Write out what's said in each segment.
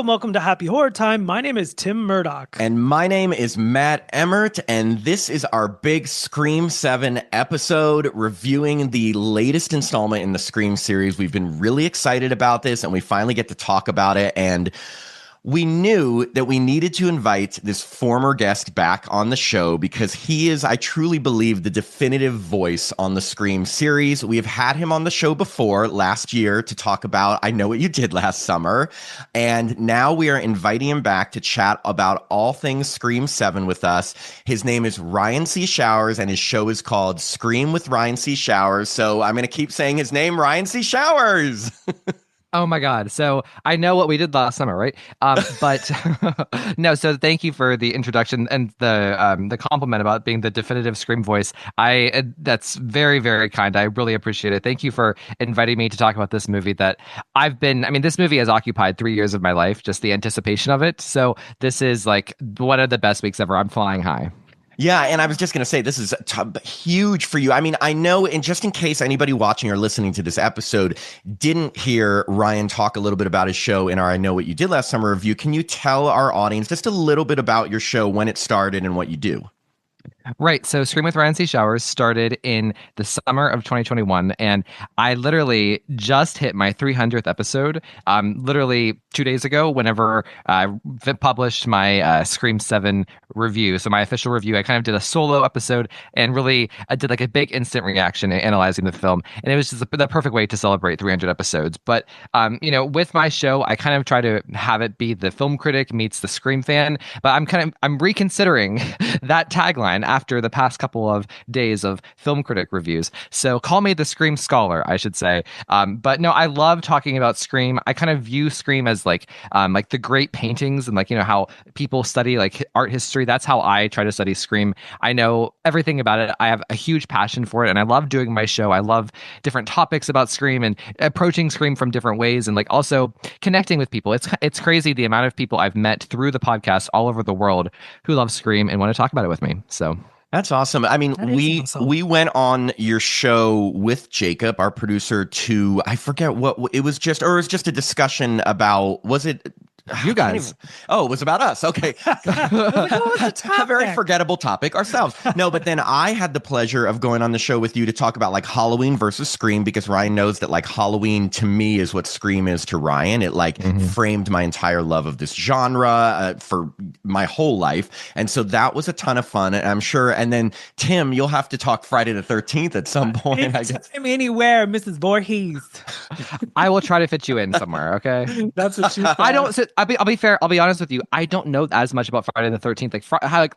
welcome to Happy Horror Time. My name is Tim Murdoch. And my name is Matt Emmert, and this is our big Scream 7 episode reviewing the latest installment in the Scream series. We've been really excited about this, and we finally get to talk about it, and we knew that we needed to invite this former guest back on the show because he is, I truly believe, the definitive voice on the Scream series. We have had him on the show before last year to talk about I Know What You Did Last Summer. And now we are inviting him back to chat about all things Scream 7 with us. His name is Ryan C. Showers, and his show is called Scream with Ryan C. Showers. So I'm going to keep saying his name, Ryan C. Showers. Oh my God. So I know what we did last summer, right? But no, so thank you for the introduction and the compliment about being the definitive Scream voice. That's very, very kind. I really appreciate it. Thank you for inviting me to talk about this movie that this movie has occupied 3 years of my life, just the anticipation of it. So this is like one of the best weeks ever. I'm flying high. Yeah, and I was just going to say, this is huge for you. I mean, I know, and just in case anybody watching or listening to this episode didn't hear Ryan talk a little bit about his show in our I Know What You Did Last Summer review, can you tell our audience just a little bit about your show, when it started, and what you do? Right. So Scream with Ryan C. Showers started in the summer of 2021, and I literally just hit my 300th episode literally 2 days ago whenever I published my Scream 7 review. So my official review, I kind of did a solo episode and really I did like a big instant reaction analyzing the film. And it was just the perfect way to celebrate 300 episodes. But, with my show, I kind of try to have it be the film critic meets the Scream fan. But I'm reconsidering that tagline after the past couple of days of film critic reviews. So call me the Scream scholar, I should say. But no, I love talking about Scream. I kind of view Scream as like the great paintings and how people study like art history. That's how I try to study Scream. I know everything about it. I have a huge passion for it, and I love doing my show. I love different topics about Scream and approaching Scream from different ways, and also connecting with people. It's crazy the amount of people I've met through the podcast all over the world who love Scream and want to talk about it with me. So that's awesome. I mean, we went on your show with Jacob, our producer, to, I forget what it was just a discussion about, was it you guys? Oh, it was about us. Okay. What was the topic? A very forgettable topic ourselves. No, but then I had the pleasure of going on the show with you to talk about like Halloween versus Scream, because Ryan knows that like Halloween to me is what Scream is to Ryan. It framed my entire love of this genre for my whole life. And so that was a ton of fun. And I'm sure. And then Tim, you'll have to talk Friday the 13th at some point. I guess. Anywhere, Mrs. Voorhees. I will try to fit you in somewhere. Okay. That's what you said. I don't. I'll be fair. I'll be honest with you. I don't know as much about Friday the 13th.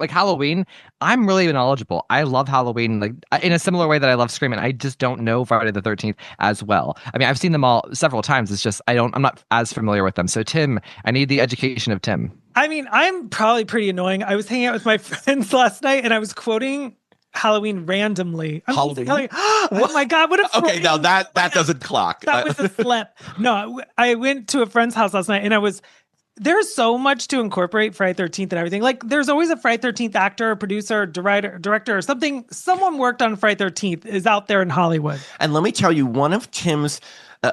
Like Halloween, I'm really knowledgeable. I love Halloween, like in a similar way that I love Scream, and I just don't know Friday the 13th as well. I mean, I've seen them all several times. It's just I'm not as familiar with them. So Tim, I need the education of Tim. I mean, I'm probably pretty annoying. I was hanging out with my friends last night, and I was quoting Halloween randomly. Halloween? Oh my God, what a okay, now that doesn't clock. That was a slip. No, I went to a friend's house last night, and there's so much to incorporate Friday 13th and everything. Like, there's always a Friday 13th actor, producer, director, or something. Someone worked on Friday 13th is out there in Hollywood. And let me tell you, one of Tim's,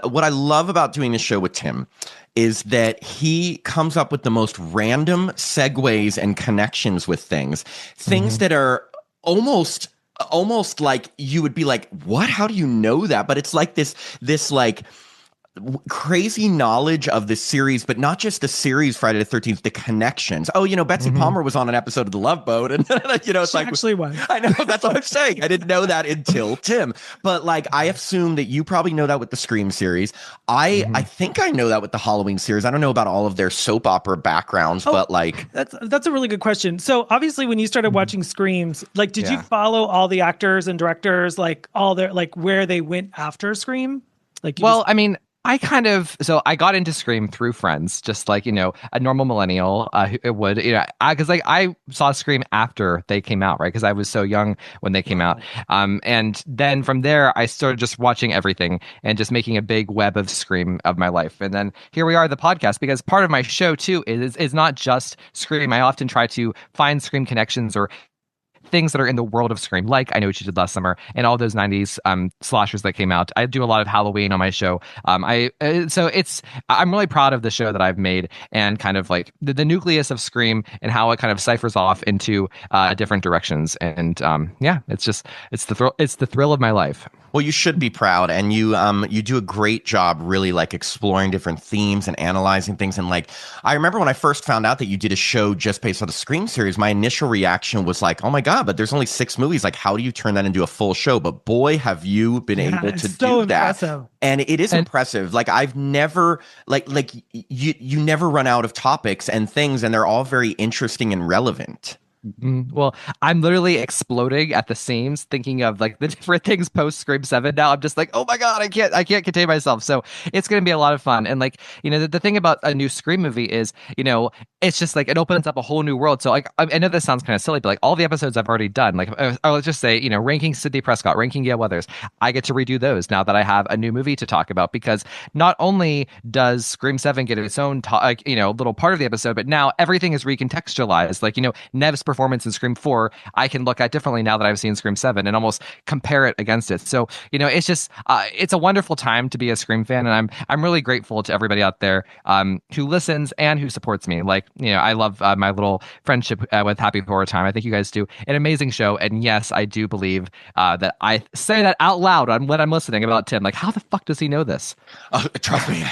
what I love about doing the show with Tim is that he comes up with the most random segues and connections with things that are almost like you would be like, what? How do you know that? But it's like this like crazy knowledge of the series, but not just the series Friday the 13th, the connections. Oh, Betsy Palmer was on an episode of The Love Boat, and it's she like actually was. I know, that's what I'm saying. I didn't know that until Tim. But like, I assume that you probably know that with the Scream series. I think I know that with the Halloween series. I don't know about all of their soap opera backgrounds, but like that's a really good question. So obviously, when you started watching Screams, like, did you follow all the actors and directors, like all their like where they went after Scream? Like, I mean, I got into Scream through friends, just like, a normal millennial would, because I saw Scream after they came out, right? Because I was so young when they came out. And then from there, I started just watching everything and just making a big web of Scream of my life. And then here we are, the podcast, because part of my show too is not just Scream. I often try to find Scream connections or things that are in the world of Scream, like I Know What You Did Last Summer and all those 90s slashers that came out. I do a lot of Halloween on my show. I'm really proud of the show that I've made and kind of like the nucleus of Scream and how it kind of ciphers off into different directions. And it's the thrill of my life. Well, you should be proud, and you do a great job really like exploring different themes and analyzing things. And like, I remember when I first found out that you did a show just based on the Scream series, my initial reaction was like, oh my God, but there's only 6 movies. Like, how do you turn that into a full show? But boy, have you been able to do that. And it is impressive. Like, I've never you never run out of topics and things, and they're all very interesting and relevant. Well, I'm literally exploding at the seams thinking of like the different things post Scream 7 now. I'm just like, oh my God, I can't contain myself. So it's going to be a lot of fun. And like, the thing about a new Scream movie is, it's just like it opens up a whole new world. So like, I know this sounds kind of silly, but like all the episodes I've already done, like let's just say, ranking Sidney Prescott, ranking Gale Weathers, I get to redo those now that I have a new movie to talk about, because not only does Scream 7 get its own little part of the episode, but now everything is recontextualized. Like, Nev's performance in Scream 4, I can look at differently now that I've seen Scream 7 and almost compare it against it. So, it's just, it's a wonderful time to be a Scream fan. And I'm really grateful to everybody out there who listens and who supports me. Like, I love my little friendship with Happy Horror Time. I think you guys do an amazing show. And yes, I do believe that I say that out loud when I'm listening about Tim. Like, how the fuck does he know this? Trust me.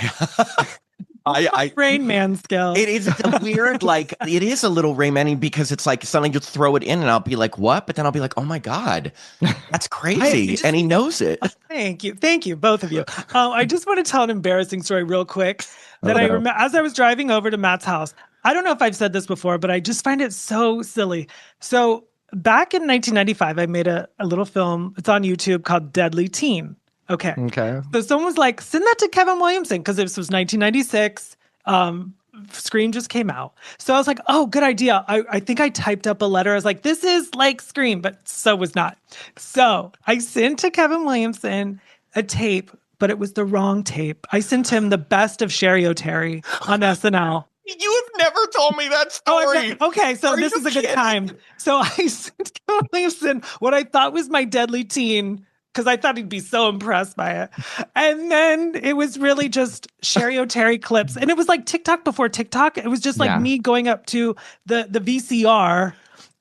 Rain Man skill. It is a weird, like, it is a little Rain Man because it's like suddenly you throw it in and I'll be like, what? But then I'll be like, oh my God, that's crazy. And he knows it. Thank you, both of you. I just want to tell an embarrassing story real quick that I remember as I was driving over to Matt's house. I don't know if I've said this before, but I just find it so silly. So back in 1995, I made a little film. It's on YouTube called Deadly Teen. Okay. So someone was like, send that to Kevin Williamson, because this was 1996. Scream just came out. So I was like, oh, good idea. I think I typed up a letter. I was like, this is like Scream, but so was not. So I sent to Kevin Williamson a tape, but it was the wrong tape. I sent him the best of Sherry O'Terry on SNL. You have never told me that story. Okay, so this is a good time. So I sent Kevin Williamson what I thought was my Deadly Teen, because I thought he'd be so impressed by it. And then it was really just Sherry O'Terry clips. And it was like TikTok before TikTok. It was just like me going up to the VCR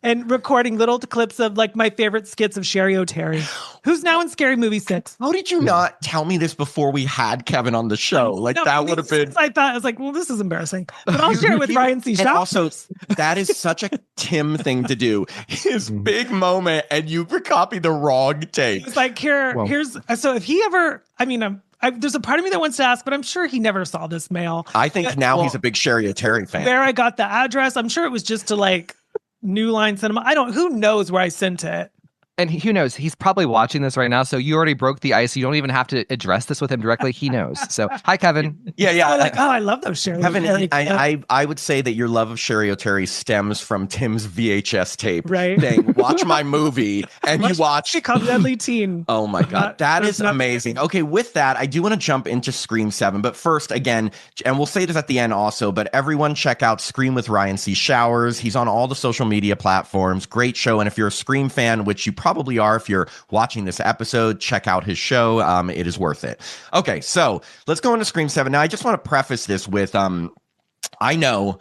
and recording little clips of like my favorite skits of Sherry O'Terry, who's now in Scary Movie 6. How did you not tell me this before we had Kevin on the show? Like, that would have been... I was like, well, this is embarrassing. But I'll share it with Ryan C. Showers. Also, that is such a Tim thing to do. His big moment, and you copy the wrong tape. It's like, here's... So if he ever... there's a part of me that wants to ask, but I'm sure he never saw this mail. I think now he's a big Sherry O'Terry fan. There I got the address. I'm sure it was just to like... New Line Cinema. Who knows where I sent it? And who knows? He's probably watching this right now. So you already broke the ice. You don't even have to address this with him directly. He knows. So hi, Kevin. Yeah. Like, I love those Sherry. Kevin, I would say that your love of Sherry O'Terry stems from Tim's VHS tape. Right. Saying, watch my movie. And you watch. Become Deadly Teen. Oh my God. That is amazing. Okay. With that, I do want to jump into Scream 7. But first, again, and we'll say this at the end also, but everyone check out Scream with Ryan C. Showers. He's on all the social media platforms. Great show. And if you're a Scream fan, which you probably are, if you're watching this episode, check out his show. It is worth it. Okay, so let's go into Scream 7. Now, I just want to preface this with, I know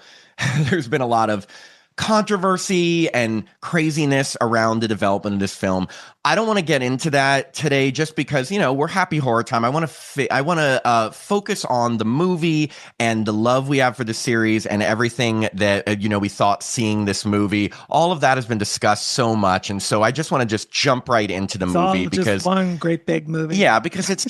there's been a lot of controversy and craziness around the development of this film. I don't want to get into that today just because, we're Happy Horror Time. I want to focus on the movie and the love we have for the series and everything that, we thought seeing this movie. All of that has been discussed so much. And so I just want to just jump right into the movie because just one great big movie. Yeah, because it's,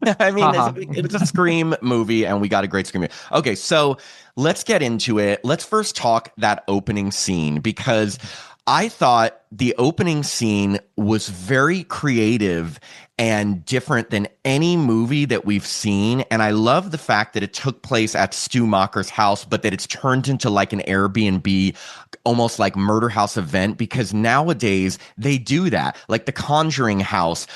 it's a Scream movie and we got a great Scream movie. Okay, so let's get into it. Let's first talk that opening scene because I thought the opening scene was very creative and different than any movie that we've seen. And I love the fact that it took place at Stu Macher's house, but that it's turned into like an Airbnb, almost like murder house event, because nowadays they do that. Like the Conjuring house,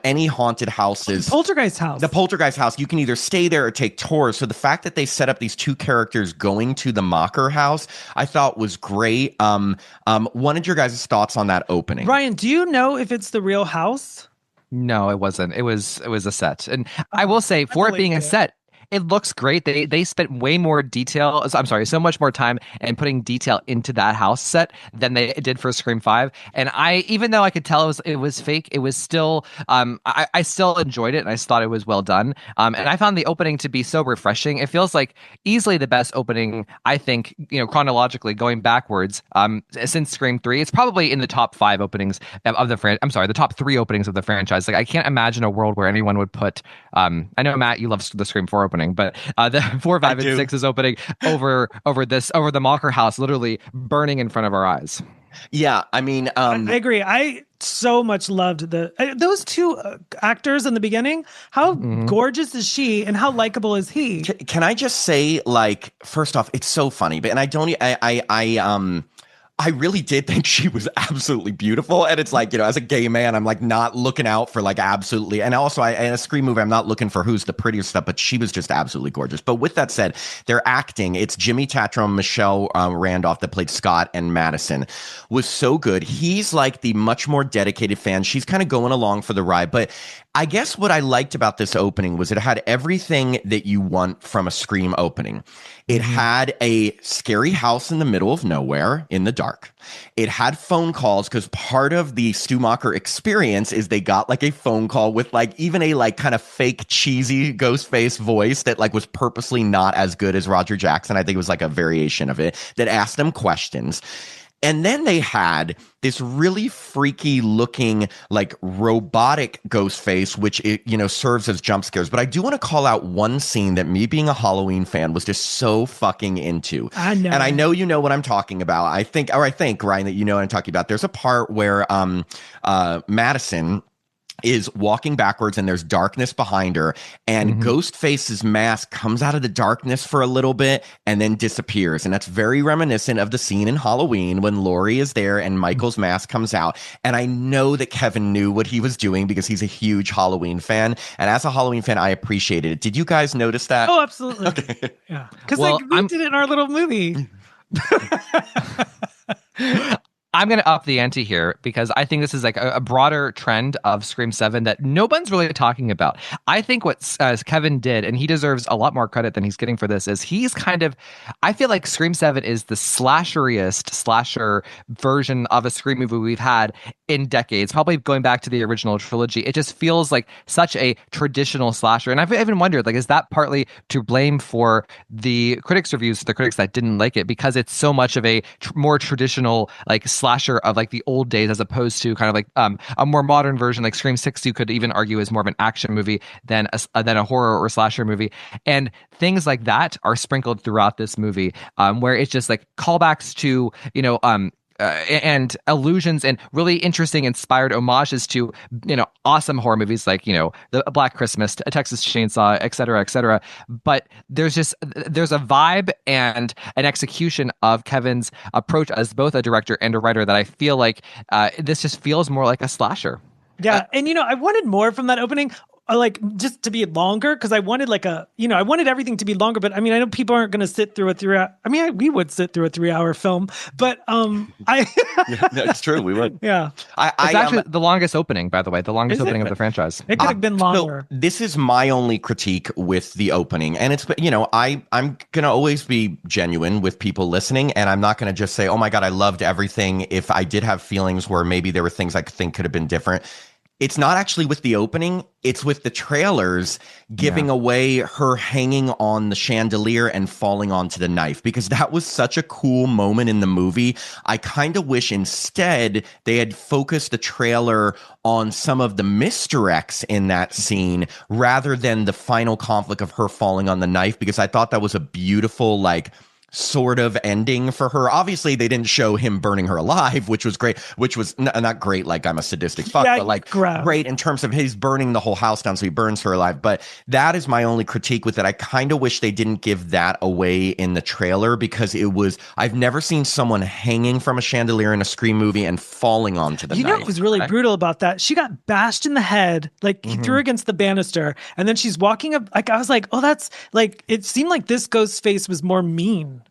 any haunted houses. Poltergeist house. The Poltergeist house, you can either stay there or take tours. So the fact that they set up these two characters going to the Macher house, I thought was great. What are your guys' thoughts on that opening? Ryan, do you know if it's the real house? No, it wasn't. It was a set. And I will say, for it being a set, it looks great. They spent way more detail. I'm sorry, so much more time and putting detail into that house set than they did for Scream 5. And even though I could tell it was fake, it was still I still enjoyed it and I thought it was well done. And I found the opening to be so refreshing. It feels like easily the best opening, I think, chronologically going backwards since Scream 3. It's probably in the top 5 openings of the the top 3 openings of the franchise. Like I can't imagine a world where anyone would put I know Matt, you love the Scream 4 opening, but the 4, 5, and 6 is opening over the Macher house, literally burning in front of our eyes. Yeah, I mean, I agree. I so much loved those two actors in the beginning. How gorgeous is she, and how likable is he? Can I just say, like, first off, it's so funny, but I really did think she was absolutely beautiful. And it's like, as a gay man, I'm like not looking out for like absolutely. And also in a Scream movie, I'm not looking for who's the prettiest stuff, but she was just absolutely gorgeous. But with that said, they're acting. It's Jimmy Tatrum, Michelle Randolph that played Scott, and Madison was so good. He's like the much more dedicated fan. She's kind of going along for the ride. But I guess what I liked about this opening was it had everything that you want from a Scream opening. It had a scary house in the middle of nowhere in the dark. It had phone calls, because part of the Stu Macher experience is they got like a phone call with like even a like kind of fake cheesy ghost face voice that like was purposely not as good as Roger Jackson. I think it was like a variation of it that asked them questions. And then they had this really freaky looking, like robotic ghost face, which serves as jump scares. But I do want to call out one scene that me being a Halloween fan was just so fucking into. I know. And I know you know what I'm talking about. I think Ryan, that you know what I'm talking about. There's a part where Madison is walking backwards and there's darkness behind her, and Ghostface's mask comes out of the darkness for a little bit and then disappears. And that's very reminiscent of the scene in Halloween when Laurie is there and Michael's mask comes out. And I know that Kevin knew what he was doing because he's a huge Halloween fan. And as a Halloween fan, I appreciated it. Did you guys notice that? Oh, absolutely. Okay. Yeah. Because we did it in our little movie. I'm going to up the ante here because I think this is like a broader trend of Scream 7 that no one's really talking about. I think what Kevin did, and he deserves a lot more credit than he's getting for this, is he's I feel like Scream 7 is the slasheriest slasher version of a Scream movie we've had in decades, probably going back to the original trilogy. It just feels like such a traditional slasher. And I've even wondered, like, is that partly to blame for the critics' reviews, the critics that didn't like it, because it's so much of a more traditional, like, slasher of like the old days, as opposed to kind of like a more modern version, like Scream 6, you could even argue is more of an action movie than a horror or slasher movie. And things like that are sprinkled throughout this movie, where it's just like callbacks to, and allusions and really interesting inspired homages to, awesome horror movies like, the Black Christmas, A Texas Chainsaw, et cetera, but there's a vibe and an execution of Kevin's approach as both a director and a writer that I feel like this just feels more like a slasher. Yeah. And, I wanted more from that opening. Like just to be longer, because I wanted I wanted everything to be longer. But I mean, I know people aren't going to sit through a 3-hour. I mean, we would sit through a 3-hour film, but yeah, that's true. We would. Yeah, it's actually the longest opening, by the way, the longest opening of the franchise. It could have been longer. So this is my only critique with the opening, and it's I'm gonna always be genuine with people listening, and I'm not gonna just say, oh my god, I loved everything. If I did have feelings where maybe there were things I think could have been different. It's not actually with the opening. It's with the trailers giving away her hanging on the chandelier and falling onto the knife, because that was such a cool moment in the movie. I kind of wish instead they had focused the trailer on some of the misdirects in that scene rather than the final conflict of her falling on the knife, because I thought that was a beautiful, like, sort of ending for her. Obviously, they didn't show him burning her alive, which was great, which was not great like I'm a sadistic fuck, but like great in terms of his burning the whole house down so he burns her alive. But that is my only critique with it. I kind of wish they didn't give that away in the trailer, because I've never seen someone hanging from a chandelier in a Scream movie and falling onto the knife. You know what was really brutal about that? She got bashed in the head, like he threw her against the banister, and then she's walking up. Like I was like, oh, that's like, it seemed like this ghost face was more mean.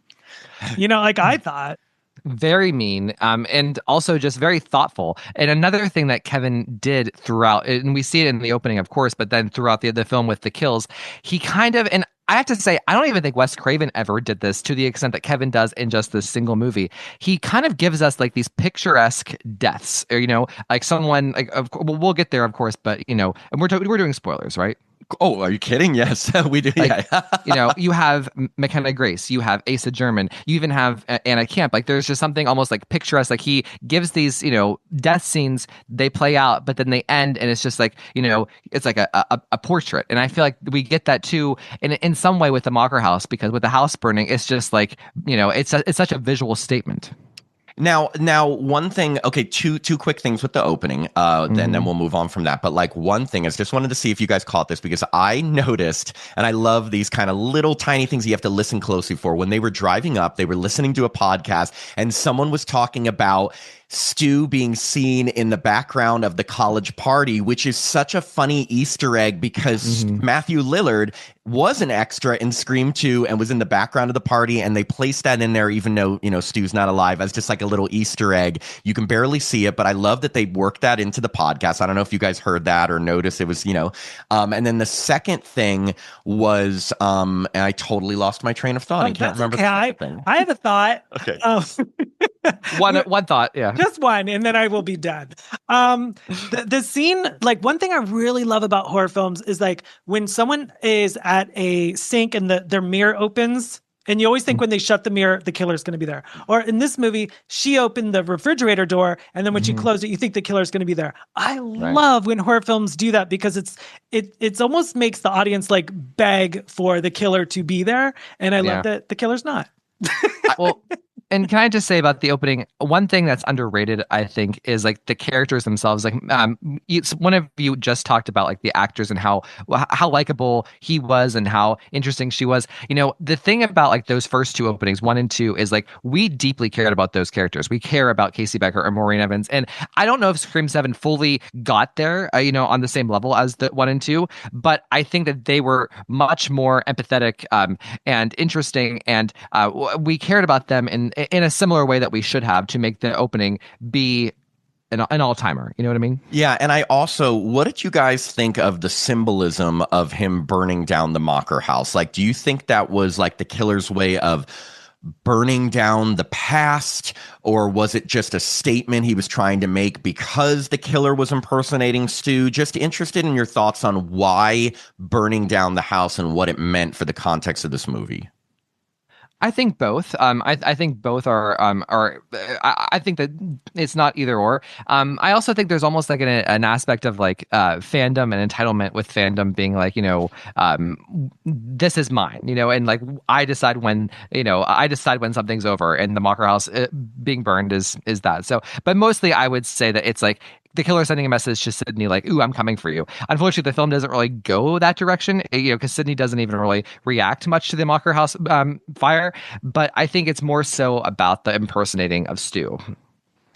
You know, like I thought. Very mean, and also just very thoughtful. And another thing that Kevin did throughout, and we see it in the opening, of course, but then throughout the film with the kills, he kind of, and I have to say, I don't even think Wes Craven ever did this to the extent that Kevin does in just this single movie. He kind of gives us like these picturesque deaths, or, you know, like someone, like, we'll get there, of course, but, you know, and we're doing spoilers, right? Oh, are you kidding? Yes, we do. Like, you know, you have McKenna Grace, you have Asa German, you even have Anna Camp. Like, there's just something almost like picturesque. Like, he gives these, you know, death scenes, they play out, but then they end, and it's just like, you know, it's like a portrait. And I feel like we get that too in some way with the Mocker House, because with the house burning, it's just like, you know, it's such a visual statement. Now, one thing, okay, two quick things with the opening, and then we'll move on from that. But like one thing is, just wanted to see if you guys caught this, because I noticed, and I love these kind of little tiny things you have to listen closely for. When they were driving up, they were listening to a podcast, and someone was talking about Stu being seen in the background of the college party, which is such a funny Easter egg, because Matthew Lillard was an extra in Scream 2 and was in the background of the party, and they placed that in there even though, you know, Stu's not alive, as just like a little Easter egg. You can barely see it, but I love that they worked that into the podcast. I don't know if you guys heard that or noticed. It was, you know, and then the second thing was, and I totally lost my train of thought. I can't remember. Okay. I have a thought. Okay. One thought, yeah. Just one, and then I will be done. The scene, like, one thing I really love about horror films is like when someone is at a sink and their mirror opens, and you always think when they shut the mirror, the killer's going to be there. Or in this movie, she opened the refrigerator door, and then when she closed it, you think the killer's going to be there. I love when horror films do that, because it's almost makes the audience like beg for the killer to be there, and I love that the killer's not. Well, and can I just say about the opening, one thing that's underrated, I think, is like the characters themselves. Like, one of you just talked about like the actors and how likable he was and how interesting she was. You know, the thing about like those first two openings, 1 and 2, is like we deeply cared about those characters. We care about Casey Becker or Maureen Evans, and I don't know if Scream 7 fully got there, you know, on the same level as the 1 and 2, but I think that they were much more empathetic and interesting, and we cared about them in a similar way that we should have to make the opening be an all-timer. You know what I mean? Yeah, and I also, what did you guys think of the symbolism of him burning down the Mocker House? Like, do you think that was like the killer's way of burning down the past, or was it just a statement he was trying to make because the killer was impersonating Stu? Just interested in your thoughts on why burning down the house and what it meant for the context of this movie. I think both. I think both are. I think that it's not either or. I also think there's almost like an aspect of like fandom and entitlement, with fandom being like, you know, this is mine, you know, and like I decide when something's over, and the Mocker House being burned is that. So, but mostly I would say that it's like the killer sending a message to Sidney like, ooh, I'm coming for you. Unfortunately, the film doesn't really go that direction, you know, because Sidney doesn't even really react much to the Mocker House fire. But I think it's more so about the impersonating of Stu.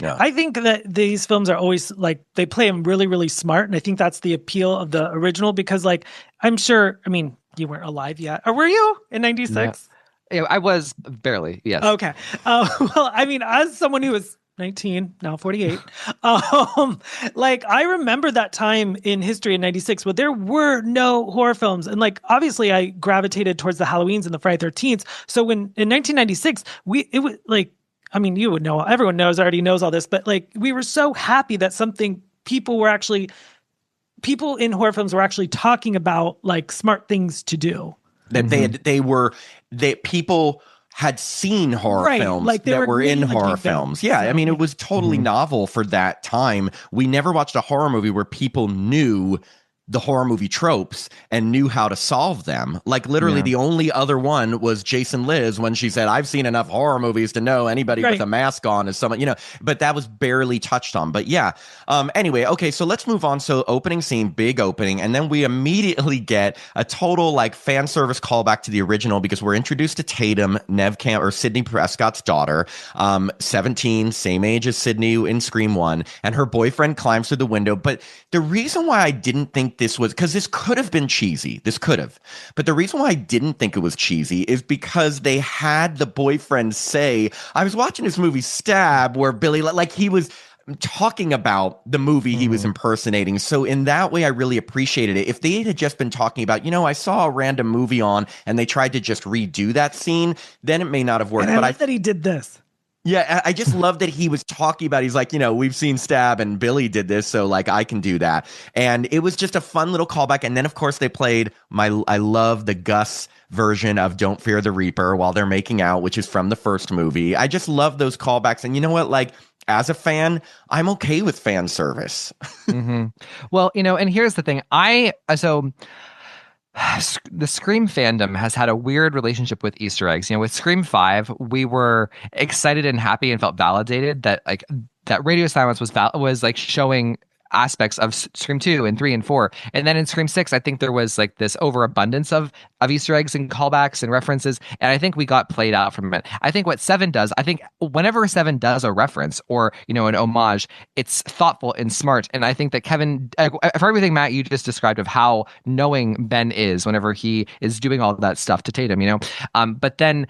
Yeah. I think that these films are always like, they play them really, really smart. And I think that's the appeal of the original, because like, I'm sure, I mean, you weren't alive yet. Or were you in 96? Yeah, I was barely, yes. Okay. Well, I mean, as someone who was 19, now 48. Like, I remember that time in history in 96 where there were no horror films. And like, obviously I gravitated towards the Halloweens and the Friday 13th. So when in 1996, it was like, I mean, you would know, everyone already knows all this, but like, we were so happy that people in horror films were actually talking about like smart things to do. That people had seen horror films like that were in horror films. Yeah, I mean, it was totally novel for that time. We never watched a horror movie where people knew the horror movie tropes and knew how to solve them. Like literally the only other one was Jason Liz when she said, I've seen enough horror movies to know anybody with a mask on is someone, but that was barely touched on. But yeah. Anyway, okay, so let's move on. So opening scene, big opening, and then we immediately get a total like fan service callback to the original because we're introduced to Tatum, Sidney Prescott's daughter, 17, same age as Sidney in Scream 1, and her boyfriend climbs through the window. But the reason why I didn't think this was, because this could have been cheesy. This could have. But the reason why I didn't think it was cheesy is because they had the boyfriend say, I was watching this movie Stab where Billy, like he was talking about the movie he was impersonating. So in that way, I really appreciated it. If they had just been talking about, I saw a random movie on and they tried to just redo that scene, then it may not have worked. And but I like that he did this. Yeah, I just love that he was talking about, he's like, we've seen Stab and Billy did this, so like I can do that. And it was just a fun little callback. And then of course they played I love the Gus version of Don't Fear the Reaper while they're making out, which is from the first movie. I just love those callbacks. And you know what, like as a fan, I'm okay with fan service. Well, and here's the thing. The Scream fandom has had a weird relationship with Easter eggs. With Scream 5, we were excited and happy and felt validated that that Radio Silence was like showing aspects of Scream 2 and 3 and 4. And then in Scream 6, I think there was like this overabundance of Easter eggs and callbacks and references. And I think we got played out from it. I think what 7 does, I think whenever 7 does a reference or, an homage, it's thoughtful and smart. And I think that Kevin, for everything, Matt, you just described of how knowing Ben is whenever he is doing all that stuff to Tatum, but then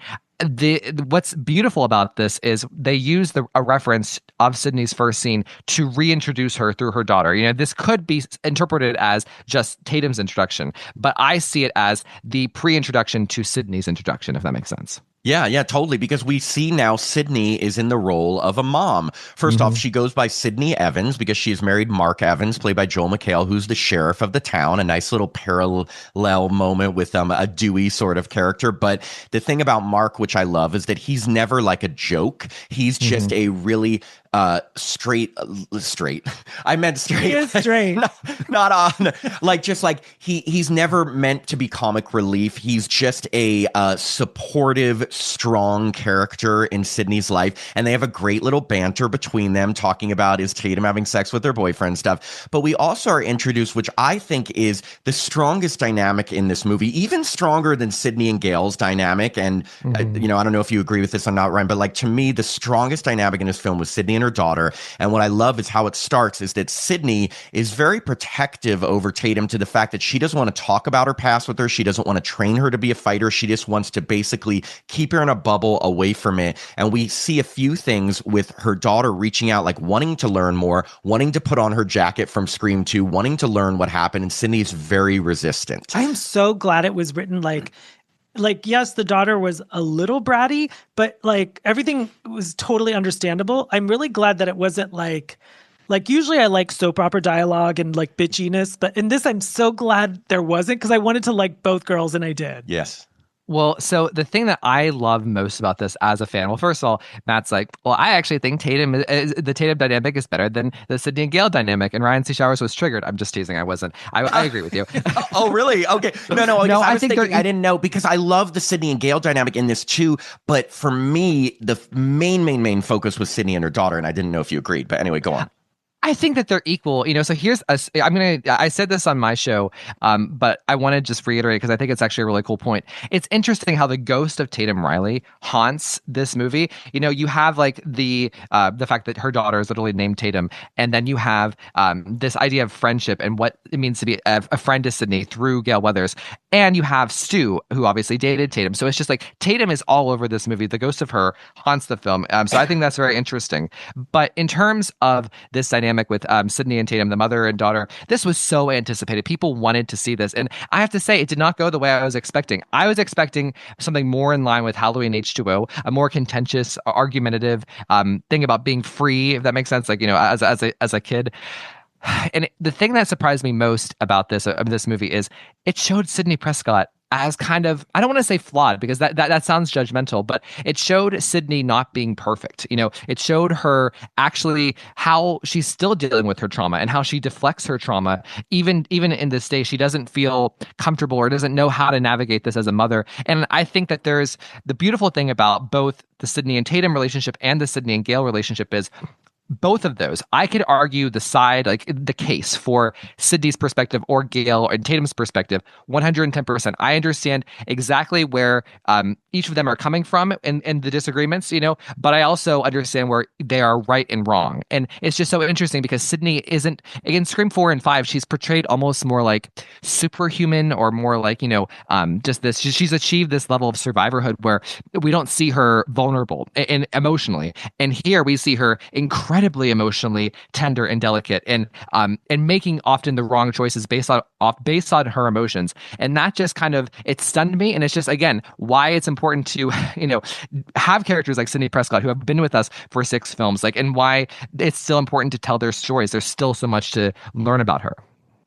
what's beautiful about this is they use a reference of Sidney's first scene to reintroduce her through her daughter. This could be interpreted as just Tatum's introduction, but I see it as the pre-introduction to Sidney's introduction, if that makes sense. Yeah, totally. Because we see now Sidney is in the role of a mom. First off, she goes by Sidney Evans because she's married Mark Evans, played by Joel McHale, who's the sheriff of the town. A nice little parallel moment with a Dewey sort of character. But the thing about Mark, which I love, is that he's never like a joke. He's just a really straight. I meant straight. He is straight. not on. Like just like he's never meant to be comic relief. He's just a supportive, strong character in Sidney's life, and they have a great little banter between them, talking about is Tatum having sex with her boyfriend stuff. But we also are introduced, which I think is the strongest dynamic in this movie, even stronger than Sidney and Gale's dynamic. And I don't know if you agree with this or not, Ryan, but like to me, the strongest dynamic in this film was Sidney and her daughter. And what I love is how it starts is that Sidney is very protective over Tatum to the fact that she doesn't want to talk about her past with her. She doesn't want to train her to be a fighter. She just wants to basically keep her in a bubble away from it. And we see a few things with her daughter reaching out, like wanting to learn more, wanting to put on her jacket from Scream 2, wanting to learn what happened. And Sidney is very resistant. I am so glad it was written like, yes, the daughter was a little bratty, but like everything was totally understandable. I'm really glad that it wasn't like usually I like soap opera dialogue and like bitchiness, but in this, I'm so glad there wasn't because I wanted to like both girls and I did. Yes. Well, so the thing that I love most about this as a fan, well, first of all, Matt's like, well, I actually think the Tatum dynamic is better than the Sidney and Gale dynamic, and Ryan C. Showers was triggered. I'm just teasing. I wasn't. I agree with you. Oh, really? Okay. No. I was thinking, I didn't know because I love the Sidney and Gale dynamic in this too. But for me, the main focus was Sidney and her daughter, and I didn't know if you agreed. But anyway, go on. I think that they're equal, so here's I said this on my show, but I want to just reiterate because I think it's actually a really cool point. It's interesting how the ghost of Tatum Riley haunts this movie. You have like the fact that her daughter is literally named Tatum, and then you have this idea of friendship and what it means to be a friend to Sidney through Gale Weathers, and you have Stu, who obviously dated Tatum. So it's just like Tatum is all over this movie. The ghost of her haunts the film. So I think that's very interesting. But in terms of this dynamic with Sidney and Tatum, the mother and daughter, this was so anticipated. People wanted to see this. And I have to say, it did not go the way I was expecting. I was expecting something more in line with Halloween H2O, a more contentious, argumentative thing about being free, if that makes sense, like, as a kid. And the thing that surprised me most about this movie is it showed Sidney Prescott as kind of, I don't want to say flawed because that sounds judgmental, but it showed Sidney not being perfect. It showed her actually how she's still dealing with her trauma and how she deflects her trauma. Even in this day, she doesn't feel comfortable or doesn't know how to navigate this as a mother. And I think that there's the beautiful thing about both the Sidney and Tatum relationship and the Sidney and Gale relationship is both of those, I could argue like the case for Sidney's perspective or Gale and Tatum's perspective 110%. I understand exactly where each of them are coming from in the disagreements, but I also understand where they are right and wrong. And it's just so interesting because Sidney isn't, in Scream 4 and 5, she's portrayed almost more like superhuman or more like, just this, she's achieved this level of survivorhood where we don't see her vulnerable and emotionally. And here we see her incredibly emotionally tender and delicate, and making often the wrong choices based on her emotions. And that just kind of, it stunned me. And it's just, again, why it's important to have characters like Sidney Prescott who have been with us for 6 films, and why it's still important to tell their stories. There's still so much to learn about her.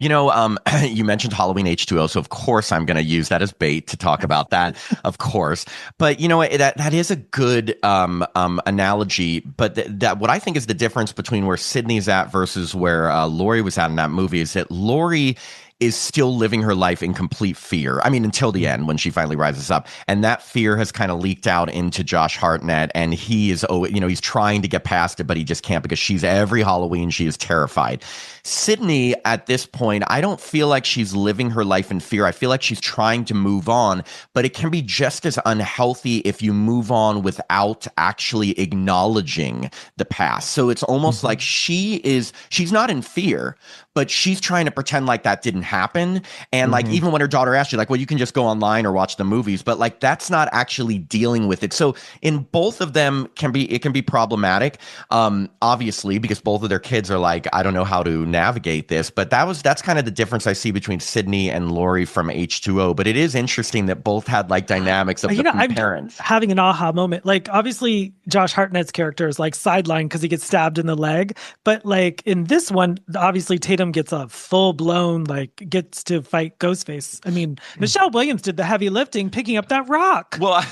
You mentioned Halloween H2O, so of course I'm going to use that as bait to talk about that, of course. But that is a good analogy. But that what I think is the difference between where Sydney's at versus where Laurie was at in that movie is that Laurie is still living her life in complete fear. I mean, until the end when she finally rises up. And that fear has kind of leaked out into Josh Hartnett. And he is, he's trying to get past it, but he just can't because every Halloween, she is terrified. Sydney, at this point, I don't feel like she's living her life in fear. I feel like she's trying to move on, but it can be just as unhealthy if you move on without actually acknowledging the past. So it's almost like she's not in fear, but she's trying to pretend like that didn't happen. And even when her daughter asked you, well, you can just go online or watch the movies, but that's not actually dealing with it. So in both of them it can be problematic, obviously, because both of their kids are I don't know how to navigate this. But that's kind of the difference I see between Sydney and Laurie from H2O. But it is interesting that both had dynamics of the parents. I'm having an aha moment. Obviously Josh Hartnett's character is sidelined because he gets stabbed in the leg. But in this one, obviously Tatum gets a full-blown gets to fight Ghostface. I mean, Michelle Williams did the heavy lifting picking up that rock. Well,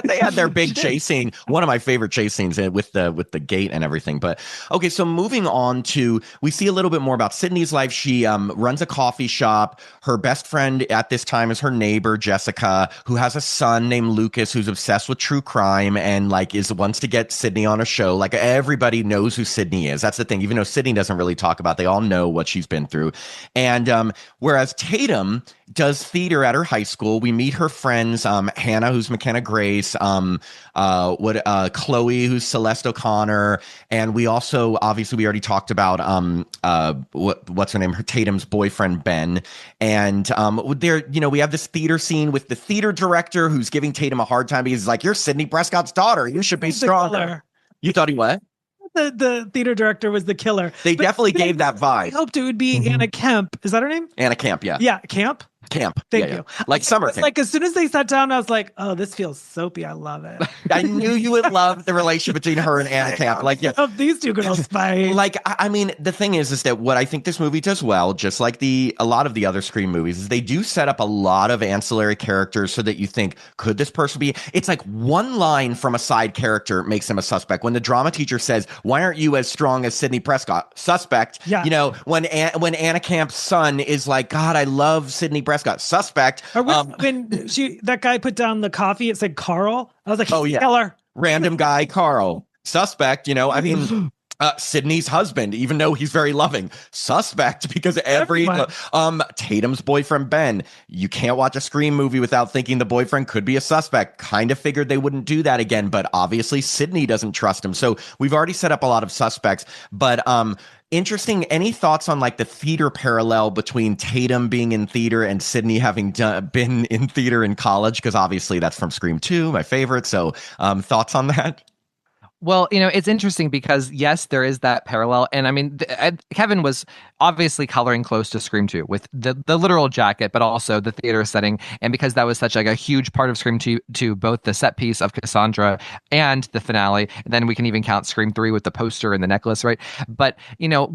they had their big chase scene, one of my favorite chase scenes with the gate and everything. But okay, so moving on to, we see a little bit more about Sydney's life. She runs a coffee shop. Her best friend at this time is her neighbor Jessica, who has a son named Lucas who's obsessed with true crime and wants to get Sydney on a show. Everybody knows who Sydney is. That's the thing. Even though Sydney doesn't really talk about, they all know what she's been through. And whereas Tatum does theater at her high school, we meet her friends, Hannah, who's McKenna Grace, Chloe, who's Celeste O'Connor, and we also, obviously, we already talked about what's her name, her Tatum's boyfriend Ben, and we have this theater scene with the theater director who's giving Tatum a hard time because he's "You're Sidney Prescott's daughter, you should be stronger." You thought he what? The theater director was the killer. They definitely gave that vibe. I hoped it would be Anna Kemp. Is that her name? Anna Kemp, yeah. Yeah, Camp. Thank you. Summer camp. As soon as they sat down, I was like, oh, this feels soapy. I love it. I knew you would love the relationship between her and Anna Camp. Oh, these two girls fight. I mean, the thing is that what I think this movie does well, just like a lot of the other Scream movies, is they do set up a lot of ancillary characters so that you think, could this person be? It's one line from a side character makes them a suspect. When the drama teacher says, "Why aren't you as strong as Sidney Prescott?" Suspect. Yeah. When Anna Camp's son is "God, I love Sidney Prescott." Suspect. Or when that guy put down the coffee, it said Carl. I was like, oh yeah, killer. Random guy, Carl. Suspect. I mean, Sydney's husband, even though he's very loving. Suspect, because Tatum's boyfriend Ben. You can't watch a Scream movie without thinking the boyfriend could be a suspect. Kind of figured they wouldn't do that again, but obviously Sydney doesn't trust him. So we've already set up a lot of suspects, but interesting. Any thoughts on the theater parallel between Tatum being in theater and Sydney having been in theater in college? Because obviously that's from Scream 2, my favorite. So thoughts on that? Well, it's interesting because yes, there is that parallel, and I mean, Kevin was obviously coloring close to Scream 2 with the literal jacket, but also the theater setting, and because that was such like a huge part of Scream 2, to both the set piece of Cassandra and the finale. And then we can even count Scream 3 with the poster and the necklace, right? But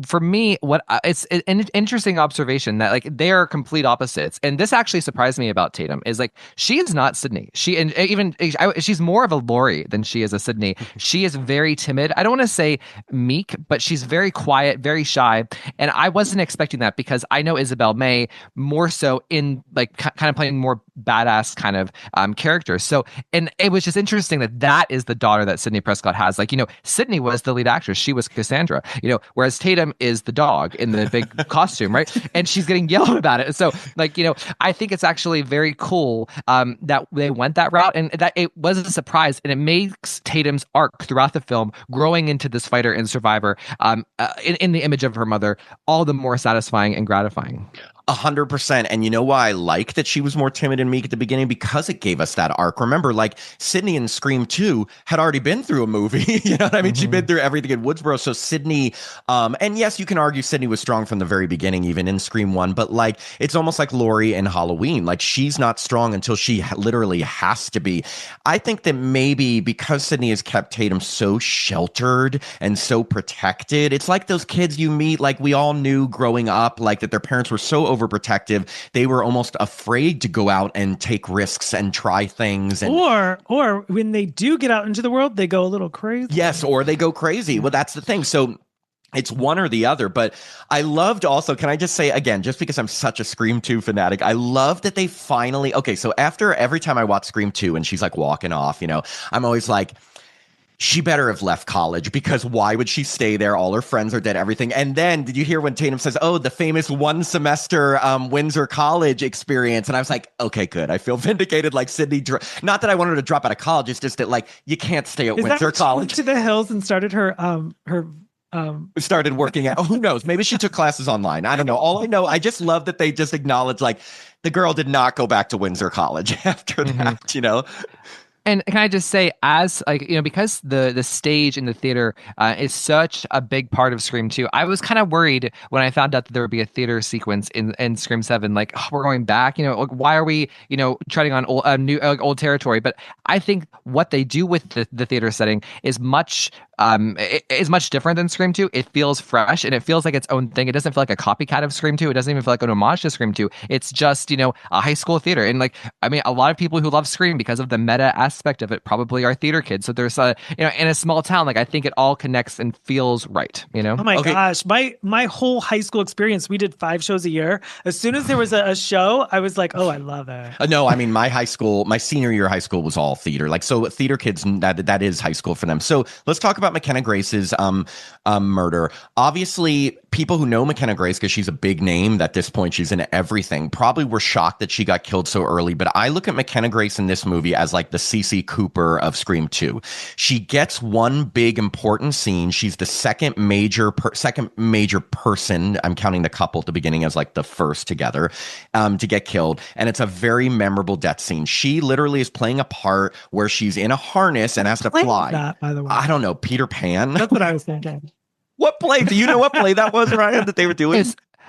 for me, what it's an interesting observation that like they are complete opposites, and this actually surprised me about Tatum is like she is not Sidney. She's more of a Laurie than she is a Sidney. She is very timid. I don't want to say meek, but she's very quiet, very shy. And I wasn't expecting that because I know Isabel May more so in like kind of playing more badass kind of characters. So, and it was just interesting that is the daughter that Sidney Prescott has. Like, Sidney was the lead actress. She was Cassandra, whereas Tatum is the dog in the big costume, right? And she's getting yelled about it. So like, I think it's actually very cool that they went that route and that it was a surprise, and it makes Tatum's arc throughout the film growing into this fighter and survivor in the image of her mother all the more satisfying and gratifying. 100%. And you know why I like that she was more timid and meek at the beginning? Because it gave us that arc. Remember, like Sidney in Scream 2 had already been through a movie. You know what I mean? She'd been through everything in Woodsboro. So Sidney, and yes, you can argue Sidney was strong from the very beginning, even in Scream 1, but like it's almost like Laurie in Halloween. Like she's not strong until she literally has to be. I think that maybe because Sidney has kept Tatum so sheltered and so protected, it's like those kids you meet, like we all knew growing up, like that their parents were so overprotective, they were almost afraid to go out and take risks and try things. And, or when they do get out into the world, they go a little crazy. Yes, or they go crazy. Well, that's the thing. So it's one or the other. But I loved also, can I just say again, just because I'm such a Scream 2 fanatic, I love that they finally, okay, so after every time I watch Scream 2 and she's like walking off, I'm always like, she better have left college because why would she stay there? All her friends are dead, everything. And then did you hear when Tatum says, oh, the famous one semester Windsor College experience? And I was like, okay, good. I feel vindicated like Sidney. Not that I wanted her to drop out of college. It's just that like you can't stay at Windsor College. To the hills and started her started working at, who knows? Maybe she took classes online. I don't know. All I know, I just love that they just acknowledge like the girl did not go back to Windsor College after that, And can I just say, as like because the stage in the theater is such a big part of Scream 2, I was kind of worried when I found out that there would be a theater sequence in Scream 7. Like, oh, we're going back. Like, why are we treading on old territory? But I think what they do with the theater setting is much different than Scream 2. It feels fresh and it feels like its own thing. It doesn't feel like a copycat of Scream 2. It doesn't even feel like an homage to Scream 2. It's just a high school theater. And like, I mean, a lot of people who love Scream because of the meta aspect of it probably are theater kids. So there's in a small town, like I think it all connects and feels right. Oh my gosh, my whole high school experience, we did 5 shows a year. As soon as there was a show, I was like, oh, I love it. No, I mean my senior year of high school was all theater. Like, so theater kids, that is high school for them. So let's talk about McKenna Grace's murder. Obviously, people who know McKenna Grace, because she's a big name at this point, she's in everything, probably were shocked that she got killed so early. But I look at McKenna Grace in this movie as like the CeCe Cooper of Scream 2. She gets one big important scene. She's the second major person, I'm counting the couple at the beginning as like the first together, to get killed. And it's a very memorable death scene. She literally is playing a part where she's in a harness and has to fly. That, by the way? I don't know, Peter Pan? That's what I was thinking. What play? Do you know what play that was, Ryan, that they were doing?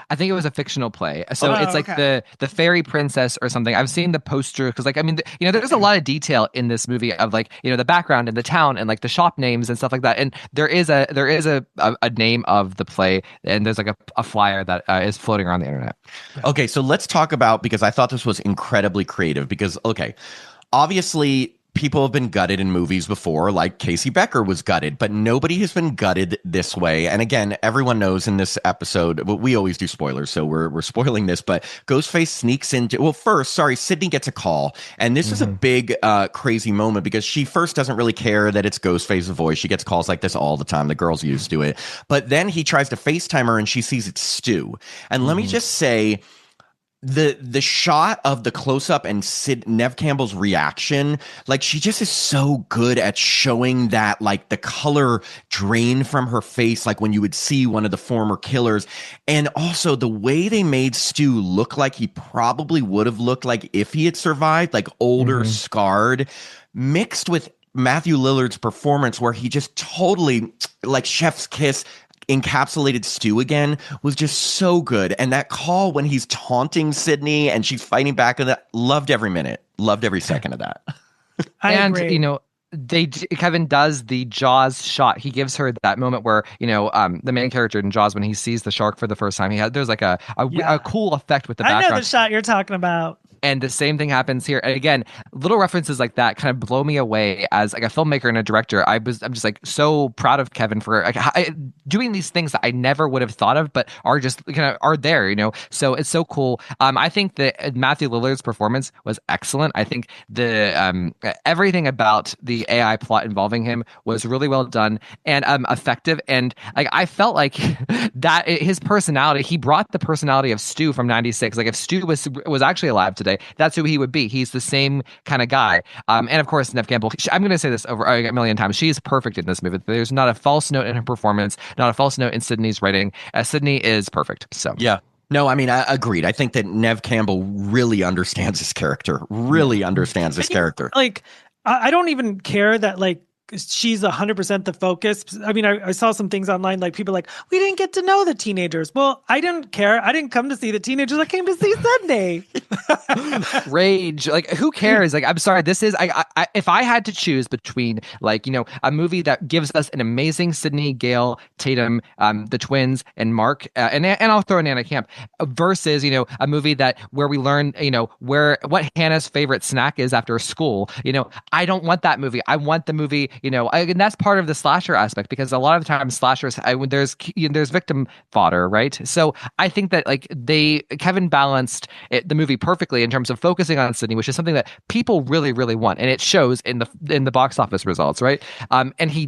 I think it was a fictional play. So it's like the fairy princess or something. I've seen the poster because like, I mean, there's a lot of detail in this movie of like, the background and the town and like the shop names and stuff like that. And there is a name of the play, and there's like a flyer that is floating around the internet. Okay. So let's talk about, because I thought this was incredibly creative because, okay, obviously people have been gutted in movies before, like Casey Becker was gutted, but nobody has been gutted this way. And again, everyone knows in this episode, well, we always do spoilers, so we're spoiling this, but Ghostface sneaks into, Sidney gets a call. And this is a big, crazy moment because she first doesn't really care that it's Ghostface's voice. She gets calls like this all the time. The girl's used to it. But then he tries to FaceTime her and she sees it's Stu. And let me just say, the shot of the close-up and Nev Campbell's reaction, like she just is so good at showing that like the color drain from her face, like when you would see one of the former killers. And also the way they made Stu look like he probably would have looked like if he had survived, like older, scarred, mixed with Matthew Lillard's performance, where he just totally, like chef's kiss, encapsulated Stu again, was just so good. And that call when he's taunting Sidney and she's fighting back, and that, loved every minute, loved every second of that. I And agree. Kevin does the Jaws shot. He gives her that moment where the main character in Jaws, when he sees the shark for the first time, there's like a cool effect with the background. I know the shot you're talking about. And the same thing happens here. And again, little references like that kind of blow me away as like a filmmaker and a director. I'm just like so proud of Kevin for like doing these things that I never would have thought of, but are just are there, So it's so cool. I think that Matthew Lillard's performance was excellent. I think the everything about the AI plot involving him was really well done and effective. And like I felt like that his personality, he brought the personality of Stu from '96. Like if Stu was actually alive today, that's who he would be. He's the same kind of guy. And of course, Neve Campbell, I'm going to say this over a million times. She's perfect in this movie. There's not a false note in her performance, not a false note in Sidney's writing. Sidney is perfect. So yeah. No, I mean, I agreed. I think that Neve Campbell really understands his character, Like, I don't even care that, like, she's 100% the focus. I mean, I saw some things online, like people like, we didn't get to know the teenagers. Well, I didn't care. I didn't come to see the teenagers. I came to see Sidney. Rage. Like, who cares? Like, I'm sorry. This is, if I had to choose between like, a movie that gives us an amazing Sidney, Gale, Tatum, the twins, and Mark, and I'll throw in Anna Camp, versus, a movie where we learn, what Hannah's favorite snack is after school. I don't want that movie. I want the movie, and that's part of the slasher aspect, because a lot of times slashers, there's victim fodder, right? So I think that like Kevin balanced the movie perfectly in terms of focusing on Sidney, which is something that people really, really want, and it shows in the box office results, right? And he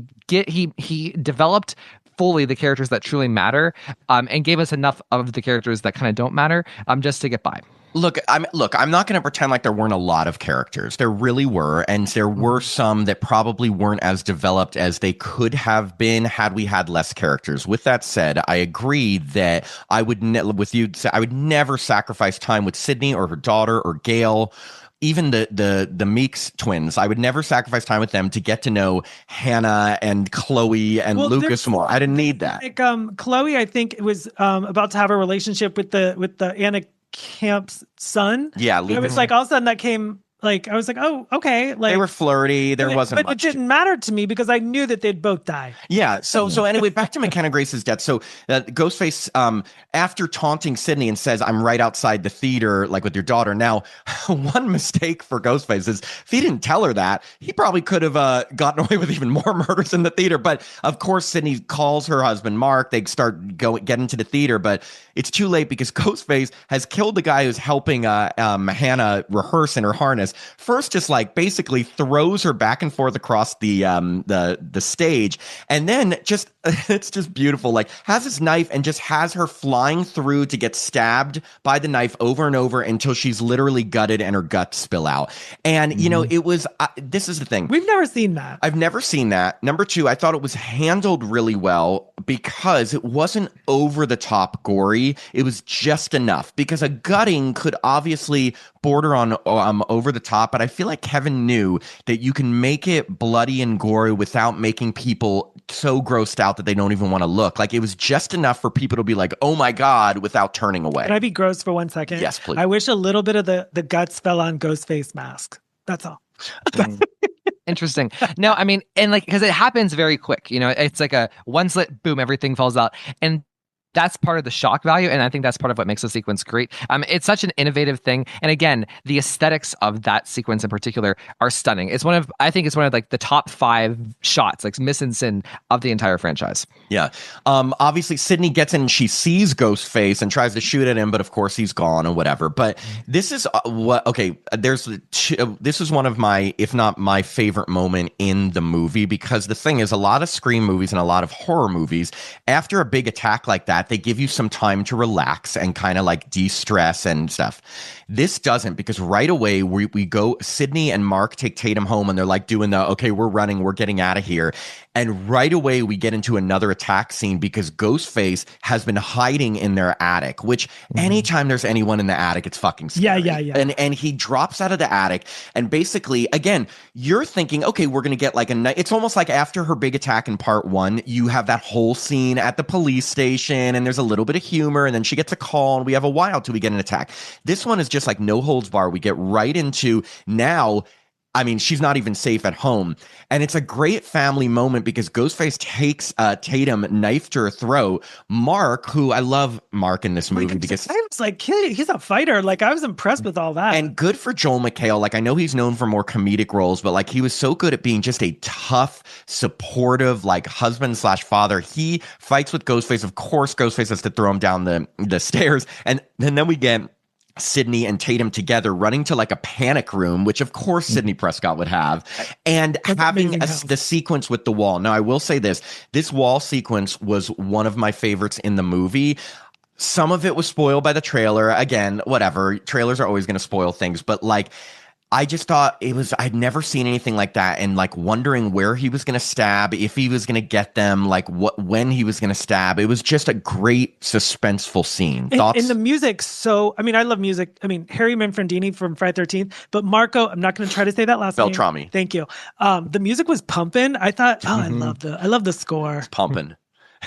developed fully the characters that truly matter, and gave us enough of the characters that kind of don't matter, just to get by. Look, I'm not going to pretend like there weren't a lot of characters. There really were, and there were some that probably weren't as developed as they could have been had we had less characters. With that said, I agree that I would never sacrifice time with Sidney or her daughter or Gale. Even the Meeks twins, I would never sacrifice time with them to get to know Hannah and Chloe and Lucas more. I didn't need that. Like Chloe, I think was about to have a relationship with the Anna Camp's son. Yeah, Lucas. It was like all of a sudden that came. Like I was like, oh, okay. Like they were flirty. There wasn't much. It didn't matter to me because I knew that they'd both die. Yeah. So anyway, back to McKenna Grace's death. So Ghostface, after taunting Sidney and says, "I'm right outside the theater, like with your daughter." Now, one mistake for Ghostface is if he didn't tell her that, he probably could have gotten away with even more murders in the theater. But of course, Sidney calls her husband Mark. They start getting to the theater, but it's too late because Ghostface has killed the guy who's helping Hannah rehearse in her harness. First, just like basically throws her back and forth across the stage, and then just it's just beautiful. Like has his knife and just has her flying through to get stabbed by the knife over and over until she's literally gutted and her guts spill out. And it was this is the thing, we've never seen that. I've never seen that. Number two, I thought it was handled really well because it wasn't over the top gory. It was just enough, because a gutting could obviously border on over the top, but I feel like Kevin knew that you can make it bloody and gory without making people so grossed out that they don't even want to look. Like it was just enough for people to be like, oh my God, without turning away. Can I be gross for 1 second? Yes, please. I wish a little bit of the guts fell on Ghostface mask. That's all. Interesting. No, I mean, and like, because it happens very quick, it's like a one slit, boom, everything falls out. And that's part of the shock value, and I think that's part of what makes the sequence great. It's such an innovative thing, and again, the aesthetics of that sequence in particular are stunning. I think it's one of like the top 5 shots, like mise en scène of the entire franchise. Yeah. Obviously, Sidney gets in and she sees Ghostface and tries to shoot at him, but of course he's gone or whatever. But this is this is one of my, if not my favorite moment in the movie, because the thing is, a lot of Scream movies and a lot of horror movies, after a big attack like that, that. They give you some time to relax and kind of like de-stress and stuff. This doesn't, because right away we go, Sidney and Mark take Tatum home and they're like doing the, okay, we're running, we're getting out of here. And right away we get into another attack scene because Ghostface has been hiding in their attic, which anytime there's anyone in the attic, it's fucking scary. Yeah. And he drops out of the attic and basically, again, you're thinking, okay, we're going to get like it's almost like after her big attack in part 1, you have that whole scene at the police station and there's a little bit of humor and then she gets a call and we have a while till we get an attack. This one is just like no holds bar. We get right into now. I mean, she's not even safe at home. And it's a great family moment because Ghostface takes Tatum, knife to her throat. Mark, who I love Mark in this movie because I was like, he's a fighter. Like, I was impressed with all that. And good for Joel McHale. Like, I know he's known for more comedic roles, but like he was so good at being just a tough, supportive, like husband/father. He fights with Ghostface. Of course, Ghostface has to throw him down the stairs. And then we get Sidney and Tatum together running to like a panic room, which of course Sidney Prescott would have, and having the sequence with the wall. Now, I will say this wall sequence was one of my favorites in the movie. Some of it was spoiled by the trailer. Again, whatever. Trailers are always going to spoil things, but like, I just thought I'd never seen anything like that, and like wondering where he was going to stab, if he was going to get them, like when he was going to stab. It was just a great suspenseful scene. Thoughts? And the music, I mean, I love music. I mean, Harry Manfredini from Friday the 13th, but Marco, I'm not going to try to say that last name. Beltrami. Thank you. The music was pumping. I thought, I love the score. It's pumping.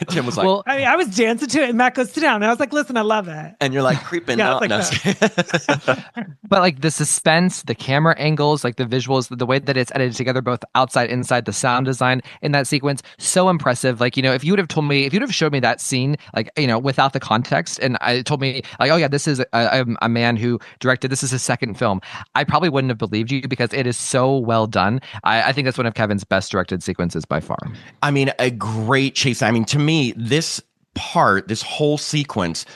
Tim was like, well, I mean, I was dancing to it, and Matt goes, sit down. And I was like, listen, I love it. And you're like, creeping. Yeah, no. But like the suspense, the camera angles, like the visuals, the way that it's edited together, both outside, inside, the sound design in that sequence, so impressive. Like, if you would have showed me that scene, like, without the context, and I told me like, oh yeah, this is a man who directed, this is his second film, I probably wouldn't have believed you because it is so well done. I think that's one of Kevin's best directed sequences by far. I mean, a great chase. I mean, to me, this whole sequence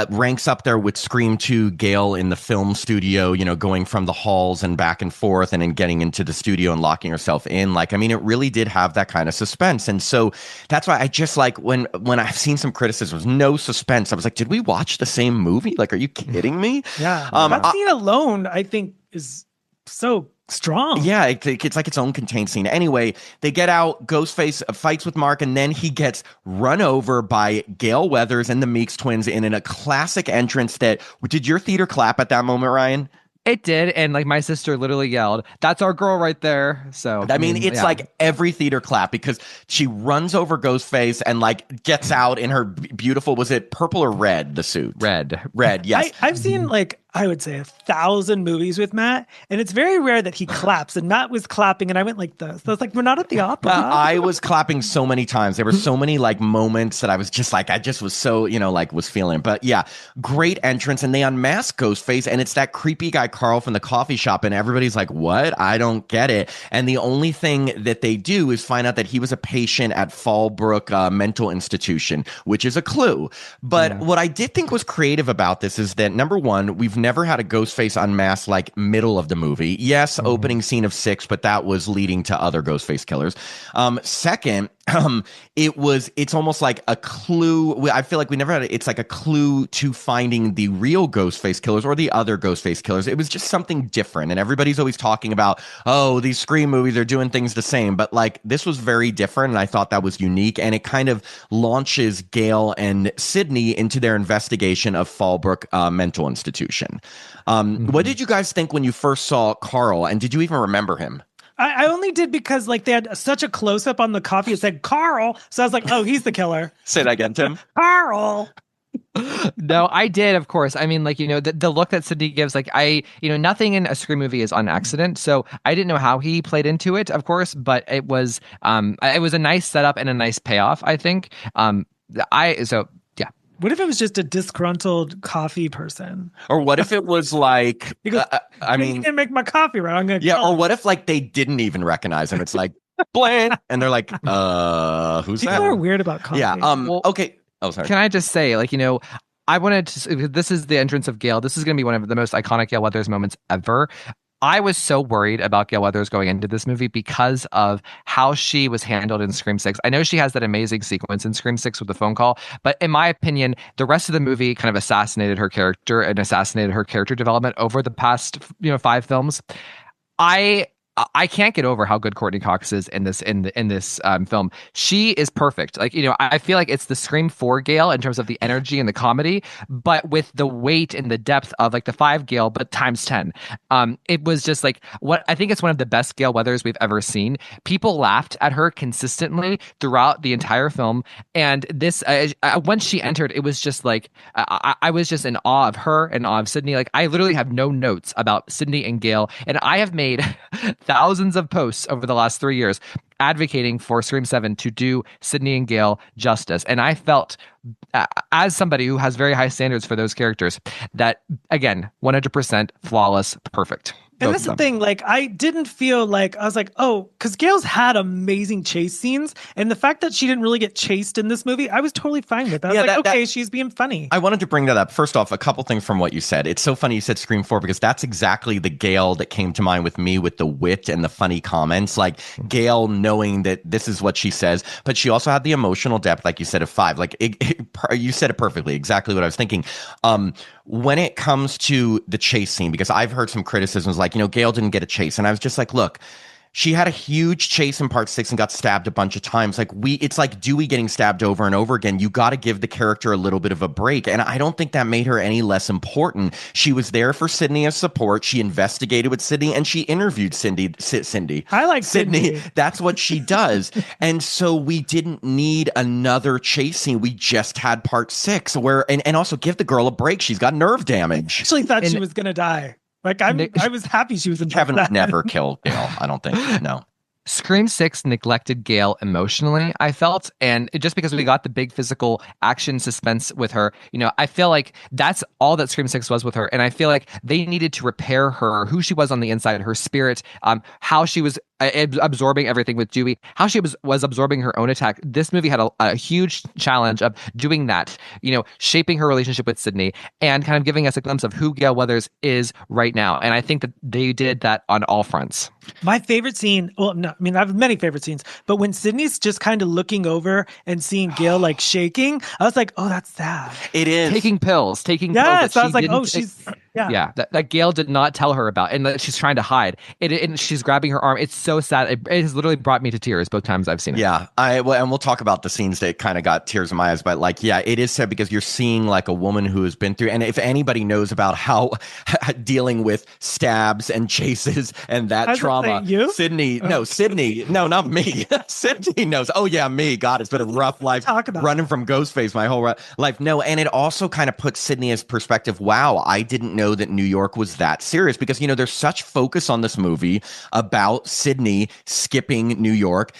ranks up there with Scream 2, Gale in the film studio, going from the halls and back and forth and then getting into the studio and locking herself in. Like, I mean, it really did have that kind of suspense. And so that's why I just like when I've seen some criticisms, no suspense, I was like, did we watch the same movie? Like, are you kidding me? Yeah. That scene alone, I think, is so strong. Yeah, it's like its own contained scene. Anyway, they get out, Ghostface fights with Mark, and then he gets run over by Gale Weathers and the Meeks twins in a classic entrance that, did your theater clap at that moment, Ryan? It did, and like my sister literally yelled, "That's our girl right there!" So I mean, it's like every theater clap because she runs over Ghostface and like gets out in her beautiful, was it purple or red, the suit? Red, yes. I've seen like, I would say 1,000 movies with Matt, and it's very rare that he claps, and Matt was clapping, and I went like this. So it's like, we're not at the opera. I was clapping so many times. There were so many like moments that I was just like, I just was so, like was feeling it. But yeah, great entrance, and they unmask Ghostface, and it's that creepy guy Carl from the coffee shop, and everybody's like, what? I don't get it. And the only thing that they do is find out that he was a patient at Fallbrook mental institution, which is a clue. But what I did think was creative about this is that, number one, we've never had a Ghostface unmasked like middle of the movie. Yes, opening scene of 6, but that was leading to other Ghostface killers. Second, it's almost like a clue. I feel like we never had it's like a clue to finding the real Ghostface killers or the other Ghostface killers. It was just something different, and everybody's always talking about, oh, these Scream movies are doing things the same, but like this was very different, and I thought that was unique, and it kind of launches Gale and Sidney into their investigation of Fallbrook mental institution. What did you guys think when you first saw Carl, and did you even remember him? I only did because like they had such a close up on the coffee. It said Carl, so I was like, oh, he's the killer. Say that again, Tim. Carl. No, I did, of course. I mean, like, the look that Sidney gives, like, nothing in a Scream movie is on accident. So I didn't know how he played into it, of course, but it was a nice setup and a nice payoff, I think. What if it was just a disgruntled coffee person? Or what if it was like, he goes, I mean, you didn't make my coffee right. I'm gonna or what if like they didn't even recognize him? It's like, Blaine, and they're like, who's People that? are weird about coffee. Yeah. Okay. Oh, sorry. Can I just say, like, I wanted to. This is the entrance of Gale. This is going to be one of the most iconic Gale Weathers moments ever. I was so worried about Gale Weathers going into this movie because of how she was handled in Scream 6. I know she has that amazing sequence in Scream 6 with the phone call, but in my opinion, the rest of the movie kind of assassinated her character and assassinated her character development over the past, 5 films. I I can't get over how good Courtney Cox is in this film. She is perfect. Like, I feel like it's the Scream 4 Gale in terms of the energy and the comedy, but with the weight and the depth of like the 5 Gale, but times 10. It was just like what I think it's one of the best Gale Weathers we've ever seen. People laughed at her consistently throughout the entire film, and this once she entered, it was just like I was just in awe of her and awe of Sidney. Like, I literally have no notes about Sidney and Gale, and I have made thousands of posts over the last 3 years advocating for Scream 7 to do Sidney and Gale justice. And I felt, as somebody who has very high standards for those characters, that, again, 100% flawless, perfect. And that's the thing, like, I didn't feel like, I was like, oh, because Gale's had amazing chase scenes, and the fact that she didn't really get chased in this movie, I was totally fine with. I was okay, she's being funny. I wanted to bring that up. First off, a couple things from what you said. It's so funny you said Scream 4, because that's exactly the Gale that came to mind with me, with the wit and the funny comments. Like, Gale knowing that this is what she says, but she also had the emotional depth, like you said, of 5. Like, you said it perfectly, exactly what I was thinking. When it comes to the chase scene, because I've heard some criticisms like, Gale didn't get a chase. And I was just like, look, she had a huge chase in part 6 and got stabbed a bunch of times. Like, it's like Dewey getting stabbed over and over again. You got to give the character a little bit of a break. And I don't think that made her any less important. She was there for Sidney as support. She investigated with Sidney and she interviewed Cindy. I like Sidney. That's what she does. And so we didn't need another chase scene. We just had part 6 where, and also give the girl a break. She's got nerve damage. I actually thought she was going to die. Like, I was happy she was in Kevin never killed Gale, I don't think. No. Scream 6 neglected Gale emotionally, I felt, and just because we got the big physical action suspense with her, I feel like that's all that Scream 6 was with her, and I feel like they needed to repair her, who she was on the inside, her spirit, how she was absorbing everything with Dewey, how she was absorbing her own attack. This movie had a huge challenge of doing that, shaping her relationship with Sidney and kind of giving us a glimpse of who Gale Weathers is right now, and I think that they did that on all fronts. My favorite scene, well, no, I mean, I have many favorite scenes, but when Sydney's just kind of looking over and seeing Gale like shaking, I was like, oh, that's sad. It is. Taking pills. Yes, so I was like, oh, she's... Yeah, that Gale did not tell her about, and that she's trying to hide. And she's grabbing her arm. It's so sad. It has literally brought me to tears both times I've seen it. Yeah, and we'll talk about the scenes that kind of got tears in my eyes. But like, yeah, it is sad because you're seeing like a woman who has been through. And if anybody knows about how dealing with stabs and chases and that trauma, Sidney, no, not me. Sidney knows. Oh yeah, me. God, it's been a rough life. Running from Ghostface my whole life. No, and it also kind of puts Sidney as perspective. Wow, I didn't know that New York was that serious, because there's such focus on this movie about Sidney skipping New York,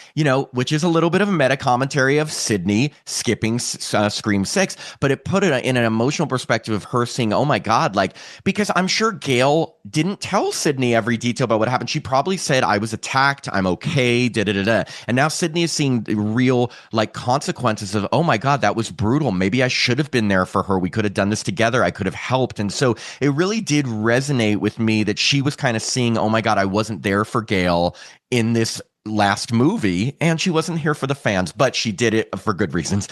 which is a little bit of a meta commentary of Sidney skipping Scream 6, but it put it in an emotional perspective of her seeing, oh my God, like, because I'm sure Gale didn't tell Sidney every detail about what happened. She probably said, I was attacked, I'm okay, and now Sidney is seeing the real like consequences of, oh my God, that was brutal. Maybe I should have been there for her. We could have done this together. I could have helped. And so it really did resonate with me that she was kind of seeing, oh my God, I wasn't there for Gale in this last movie, and she wasn't here for the fans, but she did it for good reasons.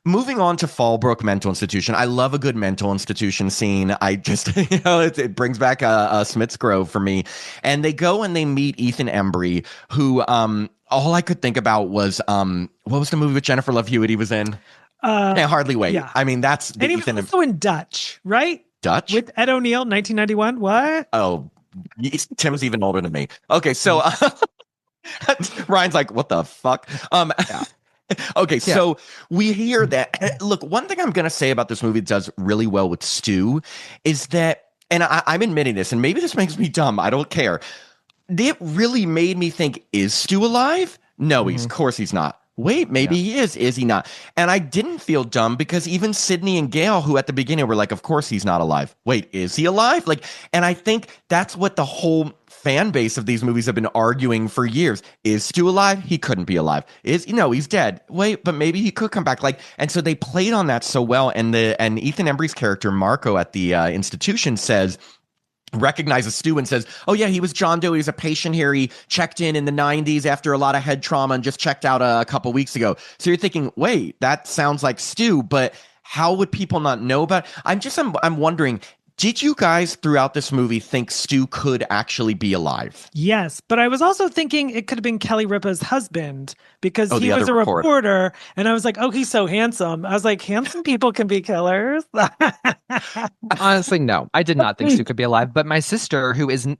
Moving on to Fallbrook Mental Institution. I love a good mental institution scene. I just, it brings back a Smith's Grove for me. And they go and they meet Ethan Embry, who all I could think about was, what was the movie with Jennifer Love Hewitt he was in? Hardly Wait. Yeah. I mean, that's the and he was Ethan also in Dutch, right? Dutch? With Ed O'Neill, 1991. What? Oh, Tim's even older than me. Okay, so Ryan's like, what the fuck? Okay, so we hear that. Look, one thing I'm going to say about this movie that does really well with Stu is that, and I'm admitting this, and maybe this makes me dumb, I don't care. It really made me think, is Stu alive? No, of course he's not. Wait, maybe he is he not? And I didn't feel dumb because even Sidney and Gale, who at the beginning were like, of course he's not alive. Wait, is he alive? Like, and I think that's what the whole fan base of these movies have been arguing for years. Is Stu alive? He couldn't be alive. He's dead. Wait, but maybe he could come back. Like, and so they played on that so well. And Ethan Embry's character, Marco, at the institution says, recognizes Stu and says, oh yeah, he was John Doe. He was a patient here. He checked in the 90s after a lot of head trauma and just checked out a couple weeks ago. So you're thinking, wait, that sounds like Stu, but how would people not know about it? I'm wondering, did you guys throughout this movie think Stu could actually be alive? Yes, but I was also thinking it could have been Kelly Ripa's husband because he was a reporter. And I was like, oh, he's so handsome. I was like, handsome people can be killers. Honestly, no. I did not think Stu could be alive. But my sister,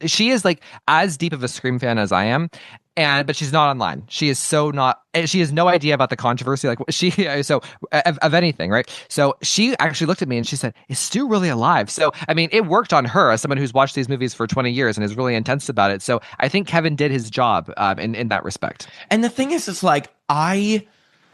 she is like as deep of a Scream fan as I am. But she's not online. She is so not. She has no idea about the controversy, of anything, right? So she actually looked at me and she said, "Is Stu really alive?" So I mean, it worked on her as someone who's watched these movies for 20 years and is really intense about it. So I think Kevin did his job in that respect. And the thing is, it's like I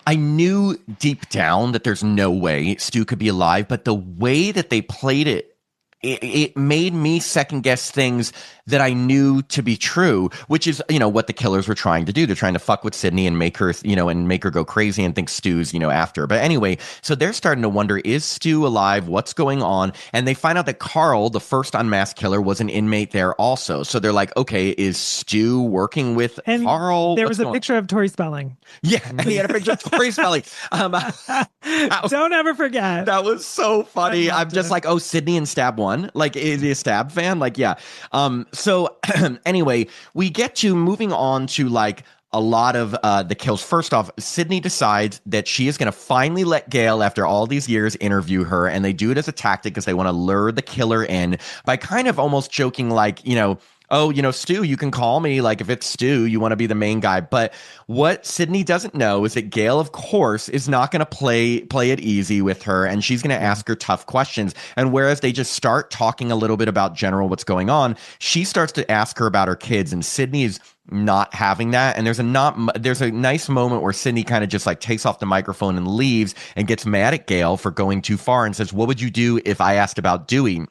knew deep down that there's no way Stu could be alive, but the way that they played it made me second guess things that I knew to be true, which is, what the killers were trying to do. They're trying to fuck with Sidney and make her, and make her go crazy and think Stu's, after. But anyway, so they're starting to wonder, is Stu alive? What's going on? And they find out that Carl, the first unmasked killer, was an inmate there also. So they're like, okay, is Stu working with Carl? There was a picture of Tori Spelling. Yeah, and he had a picture of Tori Spelling. Don't ever forget. That was so funny. I'm just like, oh, Sidney and Stab 1. Like, is he a Stab fan? Like, yeah. So anyway, we get to moving on to like a lot of the kills. First off, Sidney decides that she is going to finally let Gale, after all these years, interview her. And they do it as a tactic because they want to lure the killer in by kind of almost joking like, oh, Stu, you can call me. Like, if it's Stu, you want to be the main guy. But what Sidney doesn't know is that Gale, of course, is not going to play it easy with her, and she's going to ask her tough questions. And whereas they just start talking a little bit about general what's going on, she starts to ask her about her kids, and Sidney is not having that. And there's a nice moment where Sidney kind of just like takes off the microphone and leaves and gets mad at Gale for going too far and says, what would you do if I asked about Dewey?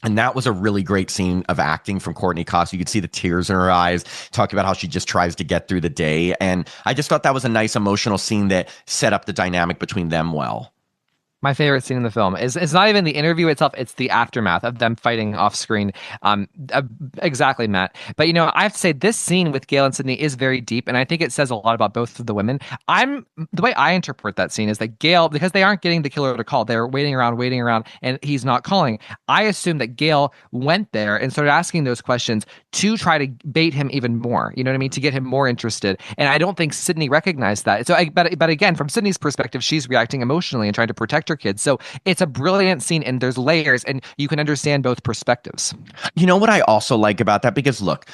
And that was a really great scene of acting from Courtney Cox. You could see the tears in her eyes, talking about how she just tries to get through the day. And I just thought that was a nice emotional scene that set up the dynamic between them well. My favorite scene in the film is it's not even the interview itself, it's the aftermath of them fighting off screen. Exactly, Matt. But I have to say this scene with Gale and Sidney is very deep, and I think it says a lot about both of the women. The way I interpret that scene is that Gale, because they aren't getting the killer to call, they're waiting around, and he's not calling. I assume that Gale went there and started asking those questions to try to bait him even more. You know what I mean? To get him more interested. And I don't think Sidney recognized that. But again, from Sidney's perspective, she's reacting emotionally and trying to protect her kids. So it's a brilliant scene, and there's layers, and you can understand both perspectives. You know what I also like about that? Because look,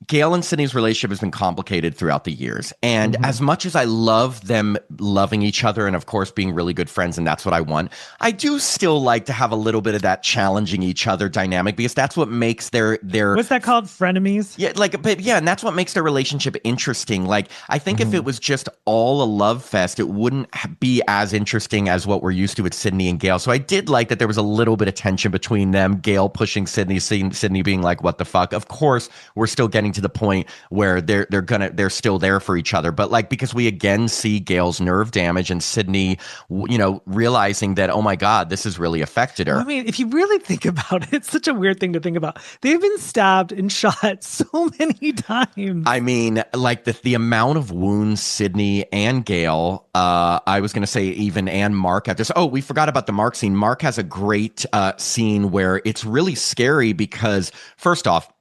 Gale and Sidney's relationship has been complicated throughout the years. And as much as I love them loving each other and, of course, being really good friends, and that's what I want, I do still like to have a little bit of that challenging each other dynamic, because that's what makes their what's that called? Frenemies? Yeah, and that's what makes their relationship interesting. Like, I think if it was just all a love fest, it wouldn't be as interesting as what we're used to with Sidney and Gale. So I did like that there was a little bit of tension between them, Gale pushing Sidney, Sidney being like, what the fuck? Of course, we're still getting to the point where they're still there for each other, but like, because we again see Gale's nerve damage and Sidney realizing that, oh my god, this has really affected her. I mean, if you really think about it, it's such a weird thing to think about. They've been stabbed and shot so many times. I mean, like the amount of wounds Sidney and Gale, I was going to say even and Mark have this. Oh, we forgot about the Mark scene. Mark has a great scene where it's really scary because, first off,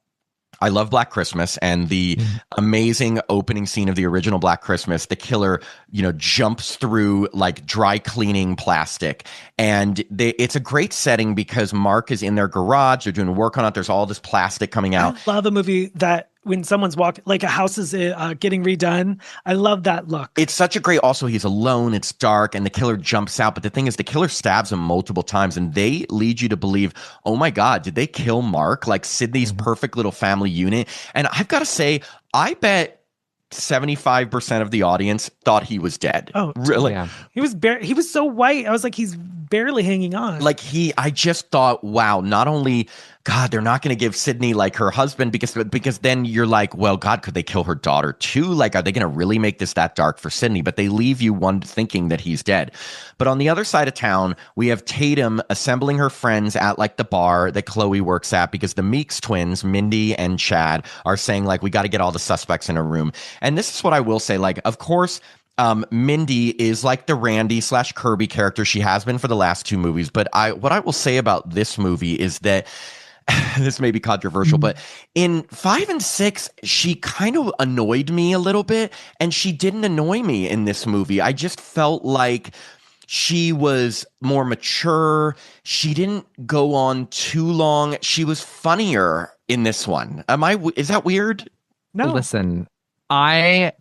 I love Black Christmas, and the amazing opening scene of the original Black Christmas, the killer, jumps through like dry cleaning plastic. And it's a great setting because Mark is in their garage. They're doing work on it. There's all this plastic coming out. I love a movie that when someone's walking, like a house is getting redone. I love that look. It's such a great, also he's alone, it's dark, and the killer jumps out. But the thing is, the killer stabs him multiple times, and they lead you to believe, oh my God, did they kill Mark? Like Sidney's perfect little family unit. And I've got to say, I bet 75% of the audience thought he was dead. Oh, really? Yeah. He was so white. I was like, he's barely hanging on. Like I just thought, wow, not only God, they're not going to give Sidney like her husband because then you're like, well, God, could they kill her daughter too? Like, are they going to really make this that dark for Sidney? But they leave you one thinking that he's dead. But on the other side of town, we have Tatum assembling her friends at like the bar that Chloe works at because the Meeks twins, Mindy and Chad, are saying like, we got to get all the suspects in a room. And this is what I will say, like, of course, Mindy is like the Randy / Kirby character. She has been for the last 2 movies. But what I will say about this movie is that this may be controversial, but in 5 and 6, she kind of annoyed me a little bit, and she didn't annoy me in this movie. I just felt like she was more mature. She didn't go on too long. She was funnier in this one. Is that weird? No. Listen, I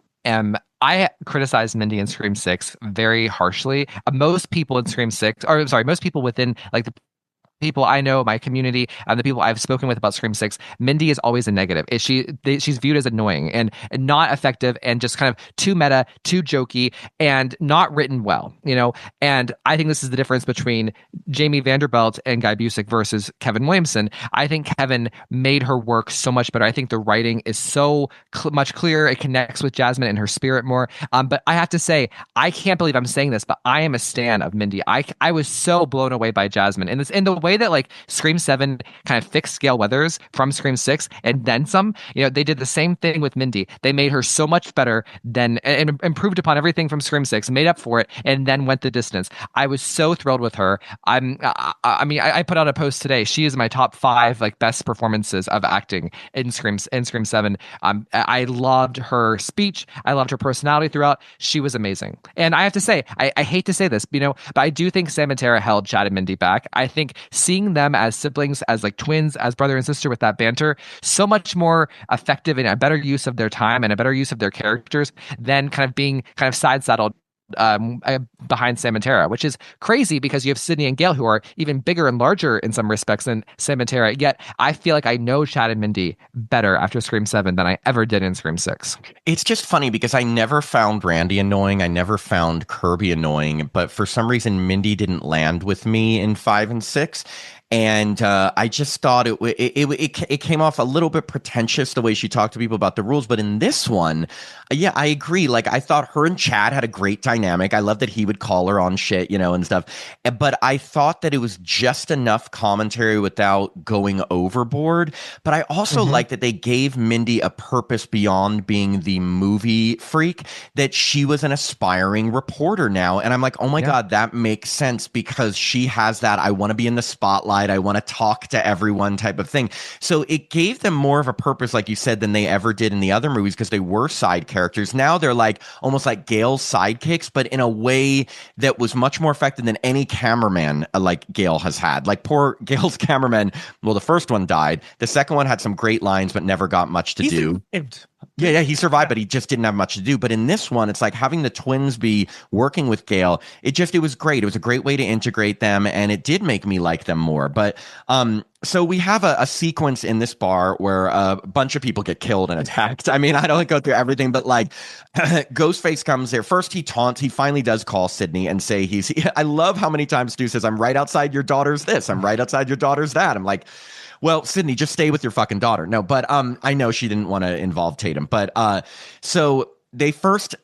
criticize Mindy in Scream 6 very harshly. Most people in Scream 6, or sorry, most people within like the people I know, my community, and the people I've spoken with about Scream 6, Mindy is always a negative. She's viewed as annoying and not effective and just kind of too meta, too jokey, and not written well, you know? And I think this is the difference between Jamie Vanderbilt and Guy Busick versus Kevin Williamson. I think Kevin made her work so much better. I think the writing is so much clearer. It connects with Jasmine and her spirit more. But I have to say, I can't believe I'm saying this, but I am a stan of Mindy. I was so blown away by Jasmine. And in the way that like Scream 7 kind of fixed Gale Weathers from Scream 6 and then some, you know, they did the same thing with Mindy. They made her so much better than and improved upon everything from Scream 6, made up for it, and then went the distance. I was so thrilled with her. I mean, I put out a post today. She is my top 5 like best performances of acting in Scream 7. I loved her speech. I loved her personality throughout. She was amazing. And I have to say, I hate to say this, you know, but I do think Sam and Tara held Chad and Mindy back. I think seeing them as siblings, as like twins, as brother and sister with that banter, so much more effective and a better use of their time and a better use of their characters than kind of being kind of side saddled behind Sam and Tara, which is crazy because you have Sidney and Gale who are even bigger and larger in some respects than Sam and Tara. Yet I feel like I know Chad and Mindy better after Scream 7 than I ever did in Scream 6. It's just funny because I never found Randy annoying. I never found Kirby annoying, but for some reason Mindy didn't land with me in 5 and 6. And I just thought it came off a little bit pretentious the way she talked to people about the rules. But in this one, yeah, I agree. Like, I thought her and Chad had a great dynamic. I love that he would call her on shit, you know, and stuff. But I thought that it was just enough commentary without going overboard. But I also like that they gave Mindy a purpose beyond being the movie freak, that she was an aspiring reporter now. And I'm like, oh my God, that makes sense because she has that I want to be in the spotlight. I want to talk to everyone type of thing. So it gave them more of a purpose, like you said, than they ever did in the other movies because they were side characters. Now they're like almost like Gale's sidekicks, but in a way that was much more effective than any cameraman like Gale has had. Like poor Gale's cameraman, well, the first one died. The second one had some great lines, but never got much to do. Yeah, he survived, but he just didn't have much to do. But in this one, it's like having the twins be working with Gale. It was great. It was a great way to integrate them, and it did make me like them more. But so we have a sequence in this bar where a bunch of people get killed and attacked. I mean, I don't go through everything, but like Ghostface comes there. First, he taunts. He finally does call Sidney and say I love how many times Stu says, I'm right outside your daughter's this. I'm right outside your daughter's that. I'm like, well, Sidney, just stay with your fucking daughter. No, but I know she didn't want to involve Tatum. But so they first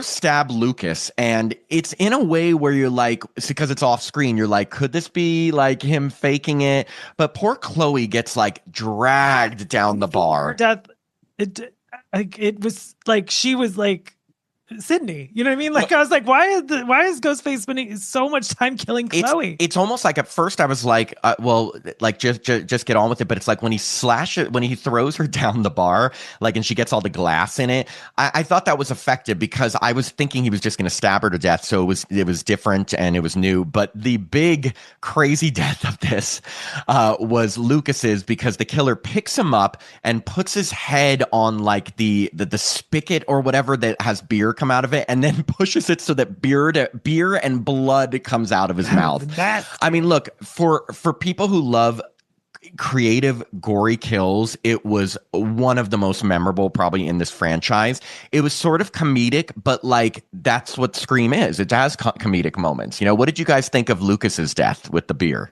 stab Lucas, and it's in a way where you're like, because it's off screen, you're like, could this be like him faking it? But poor Chloe gets like dragged down the bar. It was like she was like Sidney, you know what I mean? Like, I was like, why is Ghostface spending so much time killing Chloe? It's almost like at first I was like, well, like just get on with it. But it's like when he throws her down the bar, like, and she gets all the glass in it. I thought that was effective because I was thinking he was just going to stab her to death. So it was different and it was new. But the big crazy death of this was Lucas's, because the killer picks him up and puts his head on like the spigot or whatever that has beer come out of it, and then pushes it so that beer and blood comes out of his mouth. I mean, look, for people who love creative, gory kills, it was one of the most memorable probably in this franchise. It was sort of comedic, but like that's what Scream is. It has comedic moments. You know, what did you guys think of Lucas's death with the beer?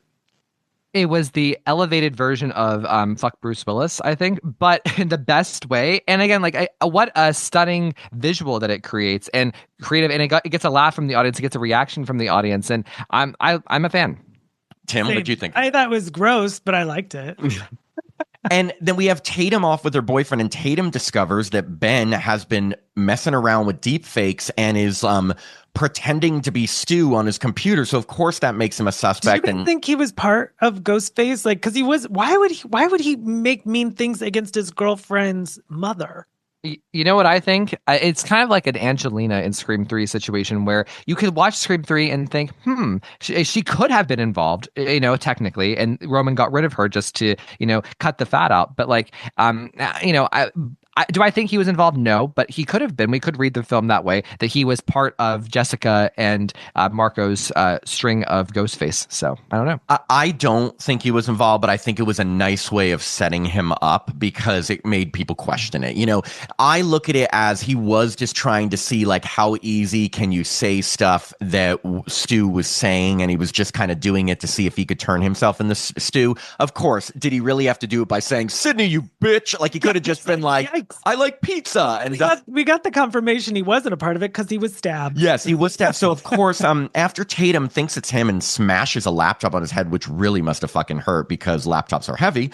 It was the elevated version of fuck Bruce Willis, I think, but in the best way. And again, like what a stunning visual that it creates and creative, and it gets a laugh from the audience, it gets a reaction from the audience, and I'm a fan. Tim, what did you think? I thought it was gross, but I liked it. And then we have Tatum off with her boyfriend, and Tatum discovers that Ben has been messing around with deepfakes and is pretending to be Stu on his computer. So of course that makes him a suspect. Do you think he was part of Ghostface? Like, because he was. Why would he make mean things against his girlfriend's mother? You know what I think? It's kind of like an Angelina in Scream 3 situation where you could watch Scream 3 and think, she could have been involved, technically, and Roman got rid of her just to, cut the fat out. But like, do I think he was involved? No, but he could have been. We could read the film that way, that he was part of Jessica and Marco's string of Ghostface. So I don't know. I don't think he was involved, but I think it was a nice way of setting him up because it made people question it. I look at it as he was just trying to see like how easy can you say stuff that Stu was saying, and he was just kind of doing it to see if he could turn himself into Stu. Of course, did he really have to do it by saying, Sidney, you bitch? Like he could have just been like, I like pizza. And we got the confirmation he wasn't a part of it because he was stabbed. Yes, he was stabbed. So of course, after Tatum thinks it's him and smashes a laptop on his head, which really must have fucking hurt because laptops are heavy.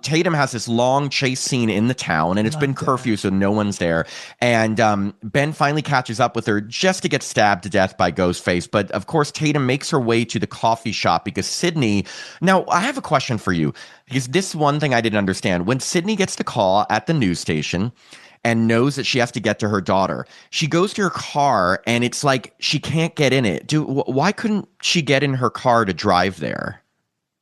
Tatum has this long chase scene in the town, and it's been curfew, so no one's there. And Ben finally catches up with her just to get stabbed to death by Ghostface. But of course, Tatum makes her way to the coffee shop because Sidney. Now, I have a question for you. Because this one thing I didn't understand. When Sidney gets the call at the news station and knows that she has to get to her daughter, she goes to her car and it's like she can't get in it. Why couldn't she get in her car to drive there?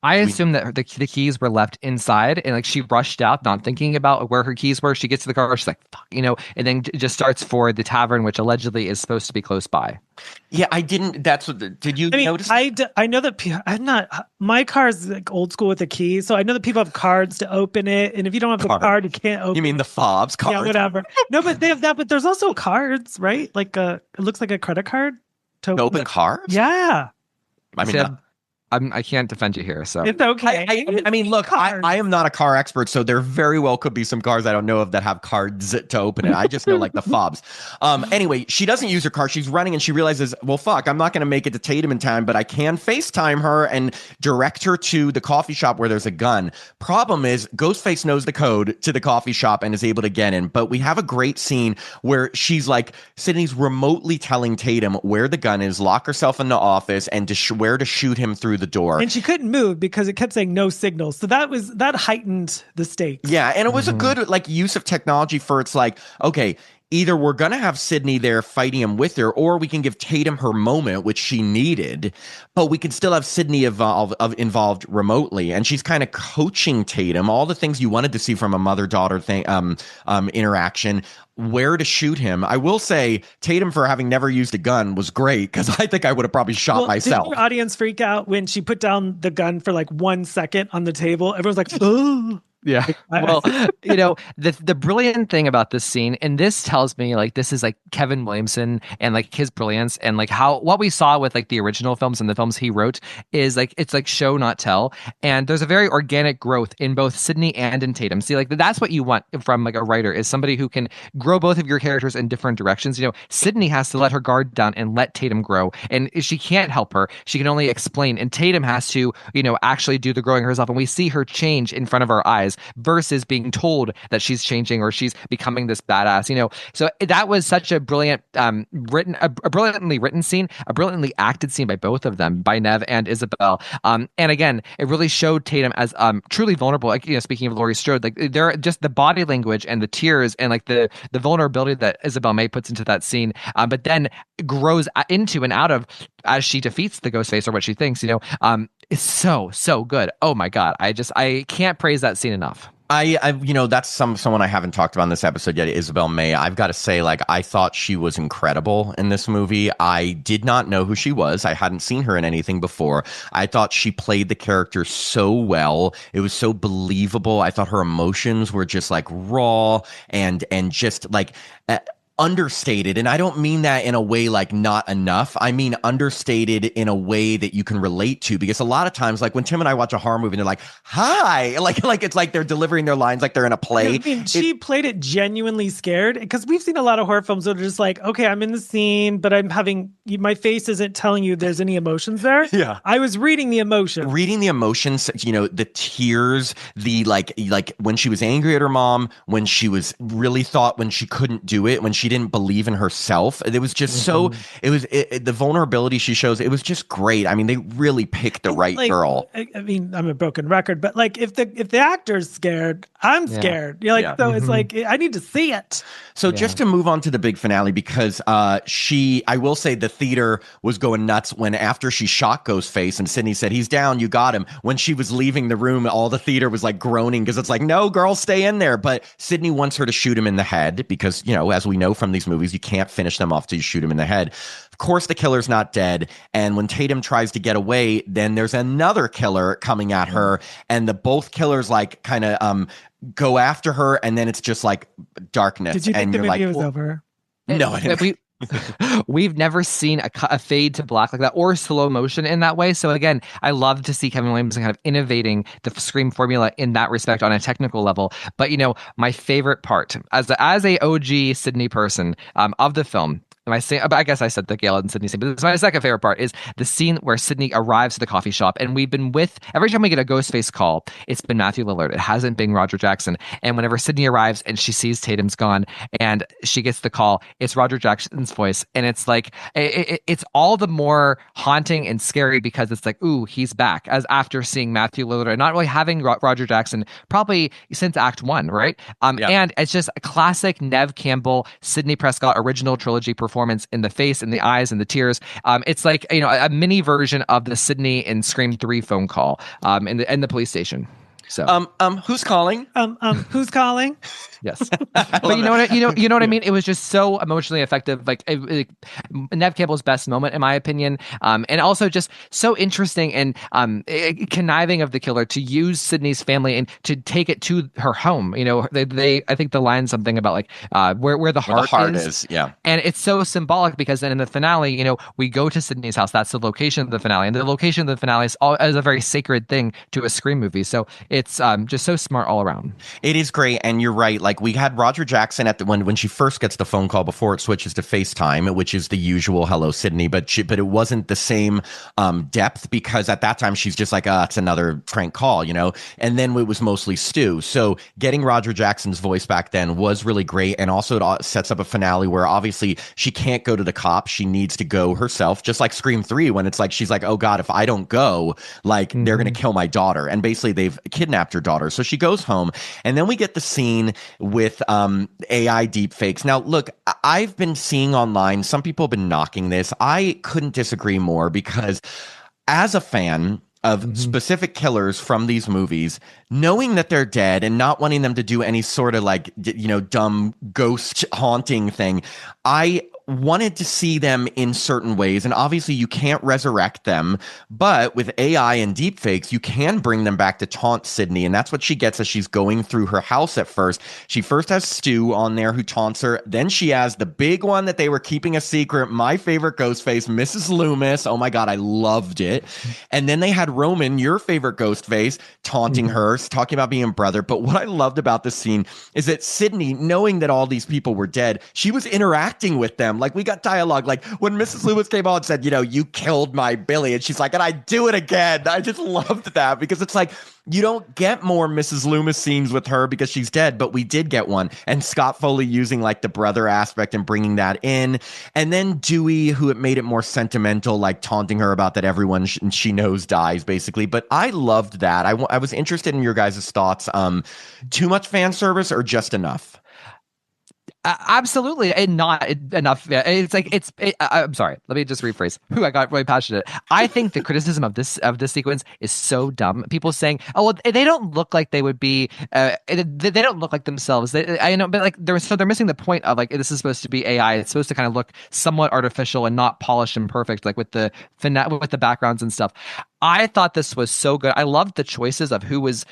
I assume that the keys were left inside, and like she rushed out, not thinking about where her keys were. She gets to the car, she's like, "Fuck," and then just starts for the tavern, which allegedly is supposed to be close by. Yeah, I didn't. Did you notice? I know that I'm not. My car is like old school with a key, so I know that people have cards to open it, and if you don't have the card, you can't open. You mean the fobs card? Yeah, whatever. No, but they have that. But there's also cards, right? Like it looks like a credit card to open cards. Yeah. I mean. I can't defend you here, so it's okay. I mean, look, I am not a car expert, so there very well could be some cars I don't know of that have cards to open it. I just know like the fobs. Anyway, she doesn't use her car. She's running and she realizes, well, fuck, I'm not going to make it to Tatum in time, but I can FaceTime her and direct her to the coffee shop where there's a gun. Problem is, Ghostface knows the code to the coffee shop and is able to get in. But we have a great scene where she's like, Sydney's remotely telling Tatum where the gun is, lock herself in the office, and where to shoot him through the door. And she couldn't move because it kept saying no signals. So that heightened the stakes. Yeah, and it was a good like use of technology for it's like, okay, either we're going to have Sidney there fighting him with her, or we can give Tatum her moment, which she needed, but we can still have Sidney involved remotely. And she's kind of coaching Tatum, all the things you wanted to see from a mother-daughter thing, interaction, where to shoot him. I will say Tatum, for having never used a gun, was great because I think I would have probably shot myself. Did your audience freak out when she put down the gun for like 1 second on the table? Everyone's like, oh. Yeah. Well, the brilliant thing about this scene, and this tells me like this is like Kevin Williamson and like his brilliance, and like what we saw with like the original films and the films he wrote is like it's like show not tell, and there's a very organic growth in both Sidney and in Tatum. See, like that's what you want from like a writer, is somebody who can grow both of your characters in different directions. Sidney has to let her guard down and let Tatum grow, and she can't help her. She can only explain, and Tatum has to actually do the growing herself, and we see her change in front of our eyes versus being told that she's changing or she's becoming this badass. So that was such a brilliant brilliantly written scene, a brilliantly acted scene by both of them, by Nev and Isabel. And again, it really showed Tatum as truly vulnerable. Like, speaking of Laurie Strode, like they're just the body language and the tears and like the vulnerability that Isabel May puts into that scene, but then grows into and out of as she defeats the Ghostface, or what she thinks, is so good. Oh my God. I can't praise that scene enough. I that's someone I haven't talked about in this episode yet, Isabel May. I've got to say, like, I thought she was incredible in this movie. I did not know who she was. I hadn't seen her in anything before. I thought she played the character so well. It was so believable. I thought her emotions were just like raw and just like understated. And I don't mean that in a way like not enough. I mean understated in a way that you can relate to, because a lot of times, like when Tim and I watch a horror movie and they're like, hi, like it's like they're delivering their lines like they're in a play. I mean, she played it genuinely scared, because we've seen a lot of horror films that are just like, okay, I'm in the scene, but my face isn't telling you there's any emotions there. Yeah. I was reading the emotions. Reading the emotions, you know, the tears, the like when she was angry at her mom, when she was really thought when she couldn't do it, when she didn't believe in herself. It was just so, the vulnerability she shows, it was just great. I mean, they really picked the right girl. I mean, I'm a broken record, but like if the actor's scared, I'm scared. You're like, so it's like, I need to see it. So just to move on to the big finale, because I will say the theater was going nuts when after she shot Ghostface and Sidney said, he's down, you got him. When she was leaving the room, all the theater was like groaning, because it's like, no, girl, stay in there. But Sidney wants her to shoot him in the head because, you know, as we know from these movies, you can't finish them off till you shoot him in the head. Of course, the killer's not dead. And when Tatum tries to get away, then there's another killer coming at her. And both killers like kind of go after her. And then it's just like darkness. Did you think the movie was over? No, I didn't. We've never seen a fade to black like that or slow motion in that way. So again, I love to see Kevin Williamson kind of innovating the Scream formula in that respect on a technical level. But you know, my favorite part as a OG Sidney person of the film. I guess I said the Gale and Sidney scene, but my second favorite part is the scene where Sidney arrives at the coffee shop, and we've been every time we get a Ghostface call, it's been Matthew Lillard. It hasn't been Roger Jackson. And whenever Sidney arrives and she sees Tatum's gone and she gets the call, it's Roger Jackson's voice. And it's like, it's all the more haunting and scary because it's like, ooh, he's back, as after seeing Matthew Lillard and not really having Roger Jackson probably since Act 1, right? And it's just a classic Neve Campbell, Sidney Prescott original trilogy performance in the face and the eyes and the tears. It's like, you know, a mini version of the Sidney in Scream 3 phone call in the police station. So who's calling? Who's calling? Yes. But you know what I mean? It was just so emotionally effective. Like Neve Campbell's best moment, in my opinion. And also just so interesting and conniving of the killer to use Sidney's family and to take it to her home. You know, they I think the line something about like where the heart is. Yeah. And it's so symbolic because then in the finale, you know, we go to Sidney's house. That's the location of the finale. And the location of the finale is a very sacred thing to a Scream movie. So it's just so smart all around. It is great. And you're right. Like we had Roger Jackson at when she first gets the phone call before it switches to FaceTime, which is the usual hello Sidney, but it wasn't the same depth because at that time she's just like, it's another prank call, you know. And then it was mostly Stu. So getting Roger Jackson's voice back then was really great, and also it sets up a finale where obviously she can't go to the cops, she needs to go herself, just like Scream 3 when it's like she's like, oh God, if I don't go, like they're gonna kill my daughter, and basically they've kidnapped her daughter. So she goes home, and then we get the scene with AI deepfakes. Now, look, I've been seeing online, some people have been knocking this. I couldn't disagree more because as a fan of specific killers from these movies, knowing that they're dead and not wanting them to do any sort of like, you know, dumb ghost haunting thing, I wanted to see them in certain ways. And obviously you can't resurrect them, but with AI and deepfakes, you can bring them back to taunt Sidney. And that's what she gets as she's going through her house at first. She first has Stu on there who taunts her. Then she has the big one that they were keeping a secret, my favorite ghost face, Mrs. Loomis. Oh my God, I loved it. And then they had Roman, your favorite ghost face, taunting her, talking about being a brother. But what I loved about this scene is that Sidney, knowing that all these people were dead, she was interacting with them. Like we got dialogue. Like when Mrs. Loomis came on and said, you know, you killed my Billy. And she's like, and I do it again. I just loved that because it's like, you don't get more Mrs. Loomis scenes with her because she's dead, but we did get one. And Scott Foley using like the brother aspect and bringing that in. And then Dewey, who it made it more sentimental, like taunting her about that everyone she knows dies, basically. But I loved that. I was interested in your guys' thoughts. Too much fan service or just enough? Absolutely, and not enough. It's like I'm sorry. Let me just rephrase. I got really passionate. I think the criticism of this sequence is so dumb. People saying, "Oh, well, they don't look like they would be. They don't look like themselves." I know, but like they're missing the point of like this is supposed to be AI. It's supposed to kind of look somewhat artificial and not polished and perfect, like with the backgrounds and stuff. I thought this was so good. I loved the choices of who was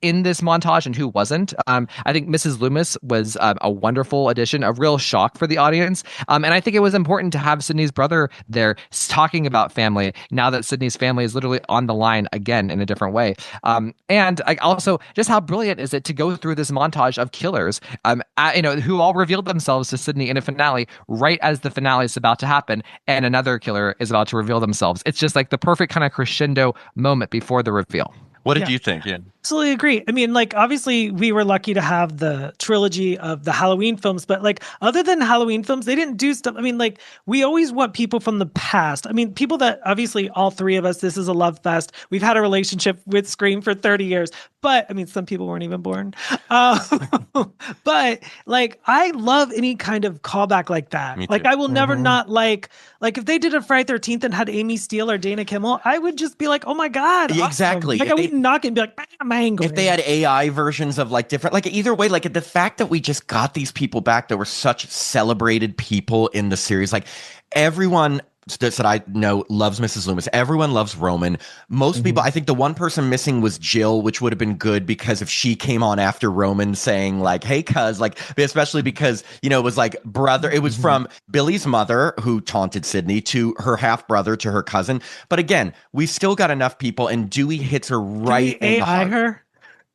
in this montage and who wasn't. I think Mrs. Loomis was a wonderful addition, a real shock for the audience. And I think it was important to have Sidney's brother there talking about family now that Sidney's family is literally on the line again in a different way. And also, just how brilliant is it to go through this montage of killers, who all revealed themselves to Sidney in a finale right as the finale is about to happen, and another killer is about to reveal themselves. It's just like the perfect kind of crescendo moment before the reveal. What did you think? Yeah. Absolutely agree. I mean, like, obviously we were lucky to have the trilogy of the Halloween films, but like, other than Halloween films, they didn't do stuff. I mean, like, we always want people from the past. I mean, people that obviously all three of us, this is a love fest. We've had a relationship with Scream for 30 years, but I mean, some people weren't even born. But like, I love any kind of callback like that. Like, I will never not like if they did a Friday 13th and had Amy Steele or Dana Kimmel, I would just be like, oh my God. Awesome. Exactly. Like, I would knock it and be like, I'm angry. If they had AI versions of like different, like either way, like the fact that we just got these people back that were such celebrated people in the series, like everyone that I know loves Mrs. Loomis. Everyone loves Roman. Most people, I think the one person missing was Jill, which would have been good because if she came on after Roman saying like, hey, cuz, like, especially because, you know, it was like brother, it was from Billy's mother who taunted Sidney to her half brother to her cousin. But again, we still got enough people, and Dewey hits her right in the heart. her?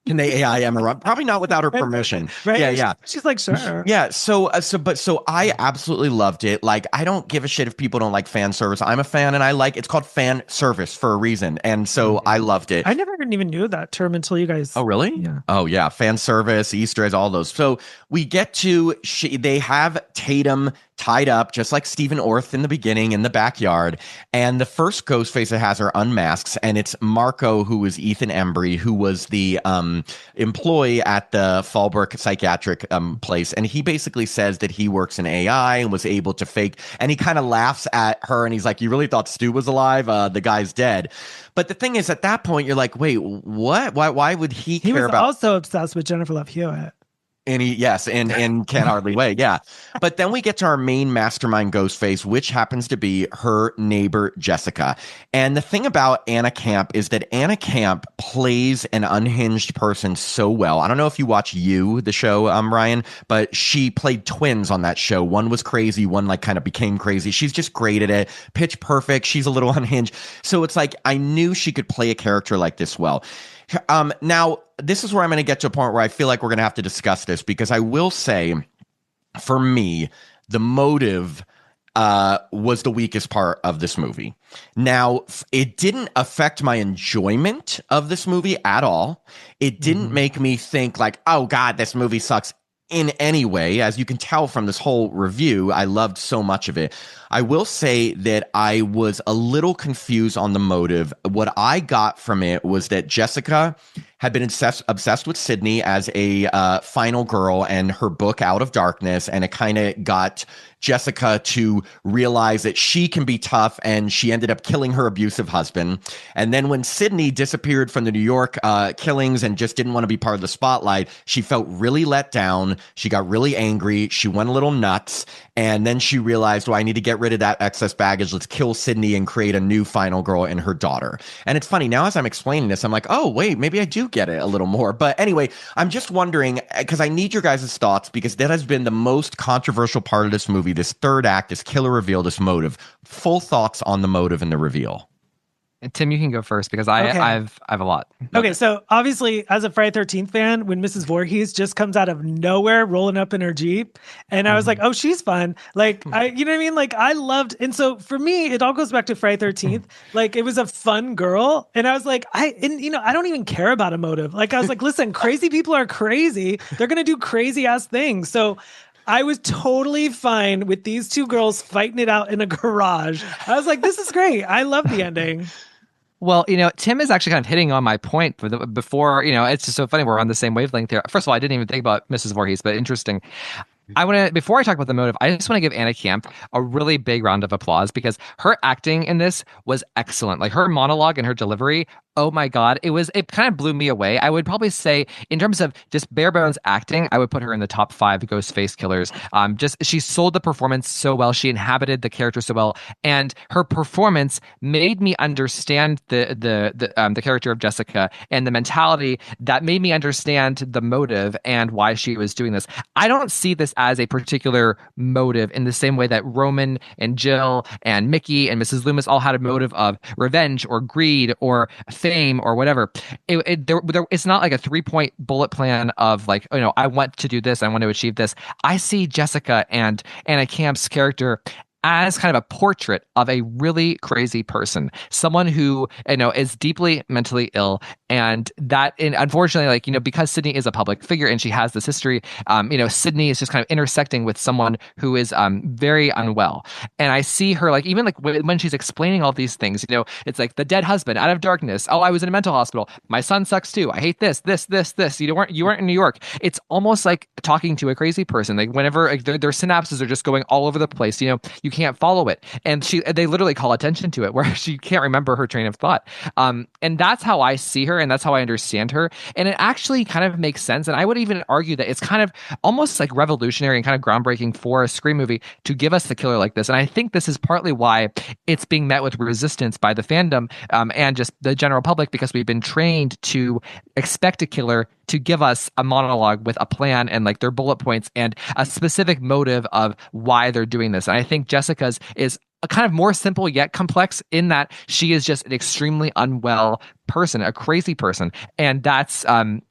Can they AI Emma? Probably not without her permission. Right? Yeah. She's like, sure. Yeah. So I absolutely loved it. Like, I don't give a shit if people don't like fan service. I'm a fan, and it's called fan service for a reason. And so I loved it. I never even knew that term until you guys. Oh, really? Yeah. Oh, yeah. Fan service, Easter eggs, all those. So we get to, they have Tatum tied up, just like Stephen Orth in the beginning in the backyard. And the first ghost face that has her unmasks, and it's Marco, who is Ethan Embry, who was the employee at the Fallbrook psychiatric place. And he basically says that he works in AI and was able to fake, and he kind of laughs at her, and he's like, you really thought Stu was alive? The guy's dead. But the thing is, at that point, you're like, wait, what? Why would he care about? He was also obsessed with Jennifer Love Hewitt. And and can't hardly wait. Yeah. But then we get to our main mastermind Ghostface, which happens to be her neighbor, Jessica. And the thing about Anna Camp is that Anna Camp plays an unhinged person so well. I don't know if you watch the show, Ryan, but she played twins on that show. One was crazy, one like kind of became crazy. She's just great at it. Pitch perfect. She's a little unhinged. So it's like, I knew she could play a character like this well. Now, this is where I'm going to get to a point where I feel like we're going to have to discuss this, because I will say, for me, the motive was the weakest part of this movie. Now, it didn't affect my enjoyment of this movie at all. It didn't make me think like, oh, God, this movie sucks in any way. As you can tell from this whole review, I loved so much of it. I will say that I was a little confused on the motive. What I got from it was that Jessica had been obsessed with Sidney as a final girl and her book Out of Darkness, and it kind of got Jessica to realize that she can be tough, and she ended up killing her abusive husband. And then when Sidney disappeared from the New York killings and just didn't want to be part of the spotlight, she felt really let down. She got really angry. She went a little nuts. And then she realized, I need to get rid of that excess baggage. Let's kill Sidney and create a new final girl and her daughter. And it's funny, now as I'm explaining this, I'm like, oh, wait, maybe I do get it a little more. But anyway, I'm just wondering, because I need your guys' thoughts, because that has been the most controversial part of this movie, this third act, this killer reveal, this motive. Full thoughts on the motive and the reveal. Tim, you can go first, because I've a lot. Okay, so obviously, as a Friday 13th fan, when Mrs. Voorhees just comes out of nowhere rolling up in her Jeep, and I was like, oh, she's fun. Like, you know what I mean? Like, I loved, and so for me, it all goes back to Friday 13th. Like, it was a fun girl, and I was like, I don't even care about a motive. Like, I was like, listen, crazy people are crazy. They're gonna do crazy ass things. So I was totally fine with these two girls fighting it out in a garage. I was like, this is great. I love the ending. Well, Tim is actually kind of hitting on my point before, it's just so funny. We're on the same wavelength here. First of all, I didn't even think about Mrs. Voorhees, but interesting. I want to, before I talk about the motive, I just want to give Anna Camp a really big round of applause because her acting in this was excellent. Like her monologue and her delivery, oh my God, it kind of blew me away. I would probably say, in terms of just bare bones acting, I would put her in the top 5 ghost face killers. Just she sold the performance so well. She inhabited the character so well. And her performance made me understand the character of Jessica and the mentality that made me understand the motive and why she was doing this. I don't see this as a particular motive in the same way that Roman and Jill and Mickey and Mrs. Loomis all had a motive of revenge or greed or fame or whatever. It's not like a 3-point bullet plan of like, I want to do this, I want to achieve this. I see Jessica and Anna Camp's character as kind of a portrait of a really crazy person, someone who is deeply mentally ill, and unfortunately, like because Sidney is a public figure and she has this history, Sidney is just kind of intersecting with someone who is very unwell, and I see her like even like when she's explaining all these things, it's like the dead husband out of darkness. Oh, I was in a mental hospital. My son sucks too. I hate this. You weren't in New York. It's almost like talking to a crazy person. Like whenever like, their synapses are just going all over the place. You can't follow it, and they literally call attention to it where she can't remember her train of thought. And that's how I see her, and that's how I understand her, and it actually kind of makes sense. And I would even argue that it's kind of almost like revolutionary and kind of groundbreaking for a Scream movie to give us the killer like this. And I think this is partly why it's being met with resistance by the fandom and just the general public, because we've been trained to expect a killer to give us a monologue with a plan and like their bullet points and a specific motive of why they're doing this. And I think Jessica's is a kind of more simple yet complex in that she is just an extremely unwell person, a crazy person, and that's and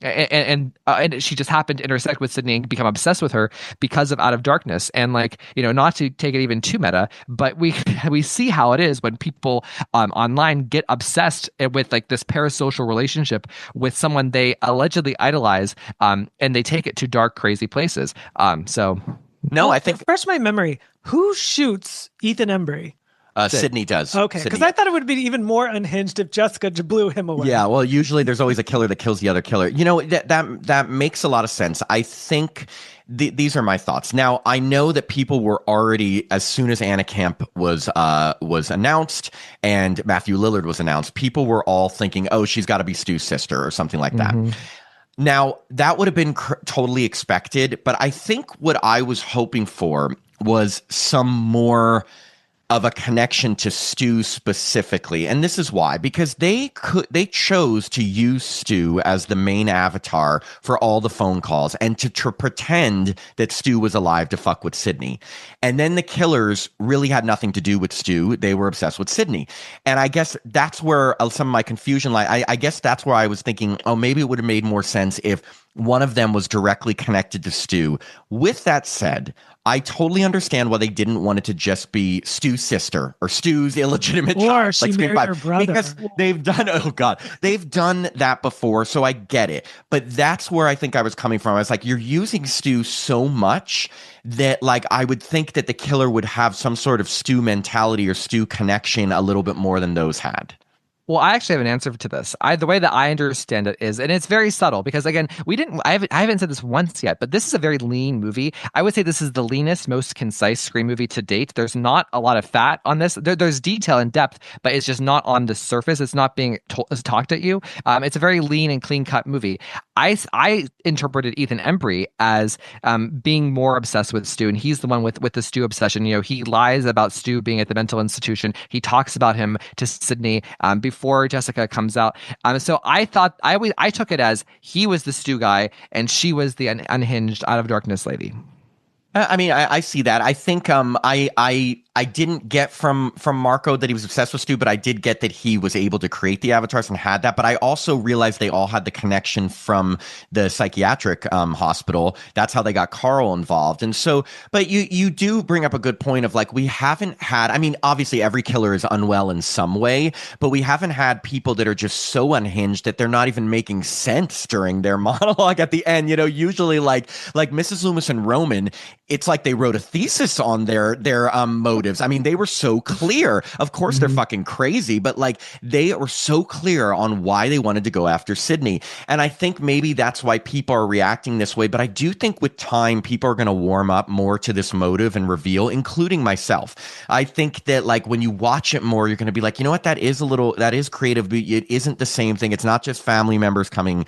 she just happened to intersect with Sidney and become obsessed with her because of Out of Darkness. And like not to take it even too meta, but we see how it is when people online get obsessed with like this parasocial relationship with someone they allegedly idolize, and they take it to dark, crazy places. I think refresh my memory. Who shoots Ethan Embry? Sidney does. Okay, because I thought it would be even more unhinged if Jessica blew him away. Yeah, well, usually there's always a killer that kills the other killer. That makes a lot of sense. I think these are my thoughts. Now, I know that people were already, as soon as Anna Camp was announced and Matthew Lillard was announced, people were all thinking, oh, she's got to be Stu's sister or something like that. Now, that would have been totally expected, but I think what I was hoping for was some more of a connection to Stu specifically. And this is why, because they chose to use Stu as the main avatar for all the phone calls and to pretend that Stu was alive to fuck with Sidney. And then the killers really had nothing to do with Stu. They were obsessed with Sidney. And I guess that's where some of my confusion lies. I guess that's where I was thinking, oh, maybe it would have made more sense if one of them was directly connected to Stu. With that said, I totally understand why they didn't want it to just be Stu's sister or Stu's illegitimate child. Or she married her brother. Because they've done that before, so I get it. But that's where I think I was coming from. I was like, you're using Stu so much that like I would think that the killer would have some sort of Stu mentality or Stu connection a little bit more than those had. Well, I actually have an answer to this. The way that I understand it is, and it's very subtle because again, I haven't said this once yet, but this is a very lean movie. I would say this is the leanest, most concise Scream movie to date. There's not a lot of fat on this. There's detail and depth, but it's just not on the surface. It's not being talked at you. It's a very lean and clean cut movie. I interpreted Ethan Embry as being more obsessed with Stu, and he's the one with the Stu obsession. He lies about Stu being at the mental institution. He talks about him to Sidney before Jessica comes out. So I thought I took it as he was the Stu guy and she was the unhinged Out of Darkness lady. I mean, I see that. I think I didn't get from Marco that he was obsessed with Stu, but I did get that he was able to create the avatars and had that. But I also realized they all had the connection from the psychiatric hospital. That's how they got Carl involved. And so, but you do bring up a good point of like, we haven't had, I mean, obviously every killer is unwell in some way, but we haven't had people that are just so unhinged that they're not even making sense during their monologue at the end. Usually like Mrs. Loomis and Roman, it's like they wrote a thesis on their motives. I mean, they were so clear. Of course, they're fucking crazy, but like they were so clear on why they wanted to go after Sidney. And I think maybe that's why people are reacting this way. But I do think with time, people are going to warm up more to this motive and reveal, including myself. I think that like when you watch it more, you're going to be like, you know what, that is creative, but it isn't the same thing. It's not just family members coming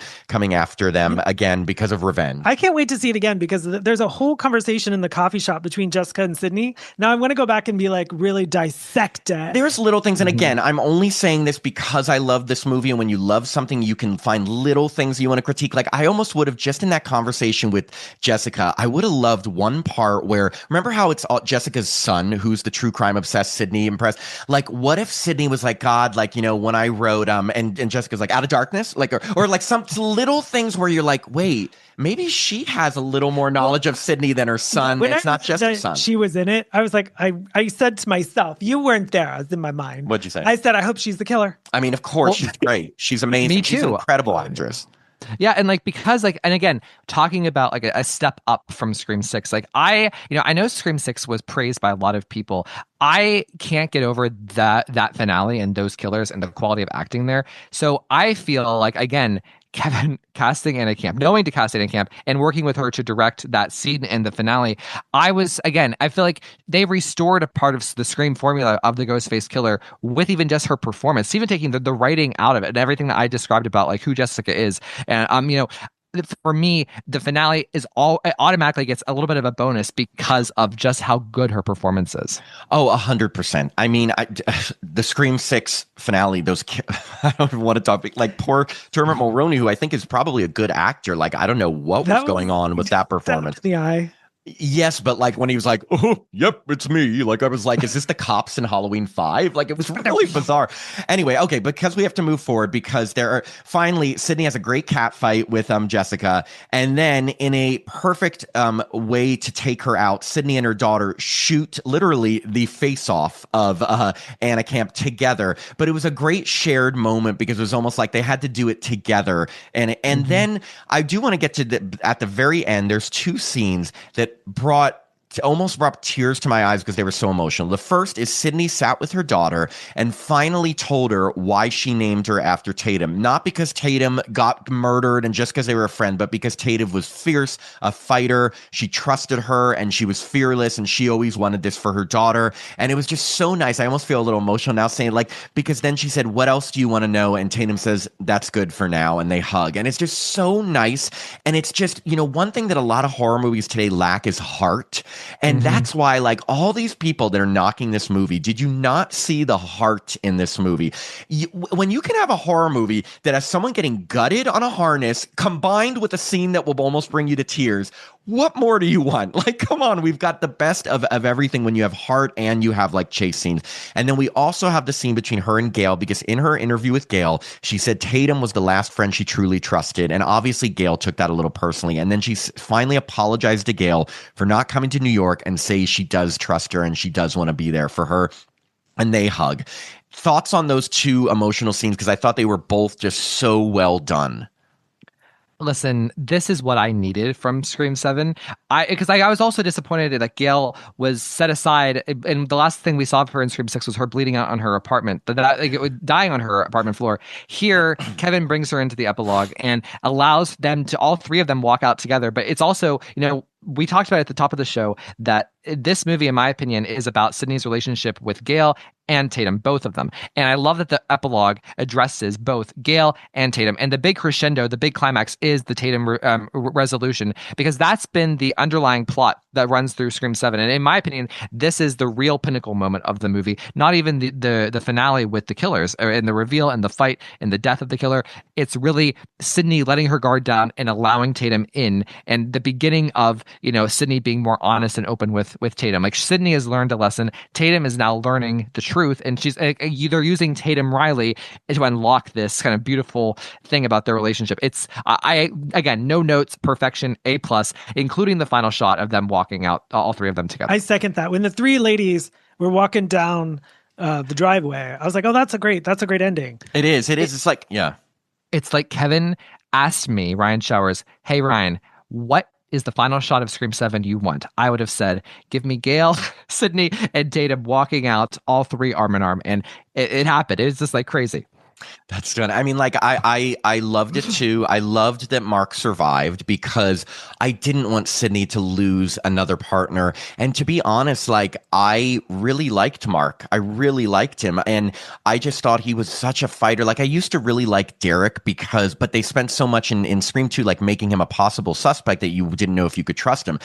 after them again because of revenge. I can't wait to see it again because there's a whole conversation in the coffee shop between Jessica and Sidney. Now I'm going to go back and be like really dissect it. There's little things. And again, I'm only saying this because I love this movie. And when you love something, you can find little things you want to critique. Like I almost would have just in that conversation with Jessica, I would have loved one part where, remember how it's Jessica's son, who's the true crime obsessed Sidney impressed. Like what if Sidney was like, God, like, you know, when I wrote, and Jessica's like Out of Darkness, like, or like some little things where you're like, wait, maybe she has a little more knowledge of Sidney than her son. When it's not just her son. She was in it. I was like, I said to myself, you weren't there. I was in my mind. What'd you say? I said, I hope she's the killer. I mean, of course, she's great. She's amazing. Me too. She's an incredible actress. Yeah, and like because like and again talking about like a step up from Scream 6, like I know Scream 6 was praised by a lot of people. I can't get over that finale and those killers and the quality of acting there. So I feel like again Kevin casting Anna Camp, knowing to cast Anna Camp and working with her to direct that scene in the finale, I feel like they restored a part of the Scream formula of the Ghostface killer with even just her performance, even taking the writing out of it and everything that I described about like who Jessica is. And for me, the finale it automatically gets a little bit of a bonus because of just how good her performance is. Oh, 100%. I mean, the Scream 6 finale, I don't want to talk, like poor Dermot Mulroney, who I think is probably a good actor. Like, I don't know what was going on with that performance. The eye. Yes, but like when he was like, oh, yep, it's me. Like I was like, is this the cops in Halloween 5? Like it was really bizarre. Anyway, okay, because we have to move forward because finally Sidney has a great cat fight with Jessica, and then in a perfect way to take her out, Sidney and her daughter shoot literally the face off of Anna Camp together. But it was a great shared moment because it was almost like they had to do it together. And then I do want to get to at the very end, there's two scenes that almost brought tears to my eyes because they were so emotional. The first is Sidney sat with her daughter and finally told her why she named her after Tatum. Not because Tatum got murdered and just because they were a friend, but because Tatum was fierce, a fighter. She trusted her and she was fearless and she always wanted this for her daughter. And it was just so nice. I almost feel a little emotional now saying like, because then she said, what else do you want to know? And Tatum says, that's good for now. And they hug. And it's just so nice. And it's just, one thing that a lot of horror movies today lack is heart. And that's why, like, all these people that are knocking this movie, did you not see the heart in this movie? When you can have a horror movie that has someone getting gutted on a harness combined with a scene that will almost bring you to tears, what more do you want? Like, come on, we've got the best of everything when you have heart and you have like chase scenes. And then we also have the scene between her and Gale, because in her interview with Gale, she said Tatum was the last friend she truly trusted. And obviously Gale took that a little personally. And then she finally apologized to Gale for not coming to New York and say she does trust her and she does want to be there for her. And they hug. Thoughts on those two emotional scenes? Because I thought they were both just so well done. Listen, this is what I needed from Scream 7. Because I was also disappointed that Gale was set aside, and the last thing we saw of her in Scream 6 was her bleeding out on her apartment, dying on her apartment floor. Here, Kevin brings her into the epilogue and allows them to, all three of them, walk out together. But it's also, we talked about at the top of the show that this movie, in my opinion, is about Sidney's relationship with Gale and Tatum, both of them. And I love that the epilogue addresses both Gale and Tatum. And the big crescendo, the big climax is the Tatum resolution, because that's been the underlying plot that runs through Scream 7. And in my opinion, this is the real pinnacle moment of the movie. Not even the finale with the killers and the reveal and the fight and the death of the killer. It's really Sidney letting her guard down and allowing Tatum in, and the beginning of, Sidney being more honest and open with Tatum. Like, Sidney has learned a lesson. Tatum is now learning the truth, and they're using Tatum Riley to unlock this kind of beautiful thing about their relationship. It's again, no notes, perfection, A+, including the final shot of them walking out, all three of them together. I second that. When the three ladies were walking down the driveway, I was like, oh, that's a great ending. It is. It's like, yeah. It's like Kevin asked me, Ryan Showers, hey, Ryan, what is the final shot of Scream 7 you want? I would have said, give me Gale, Sidney, and Tatum walking out, all three arm in arm. And it happened. It was just like crazy. That's done. I mean, like I loved it too. I loved that Mark survived because I didn't want Sidney to lose another partner. And to be honest, like I really liked Mark. I really liked him, and I just thought he was such a fighter. Like I used to really like Derek but they spent so much in Scream 2, like making him a possible suspect that you didn't know if you could trust him.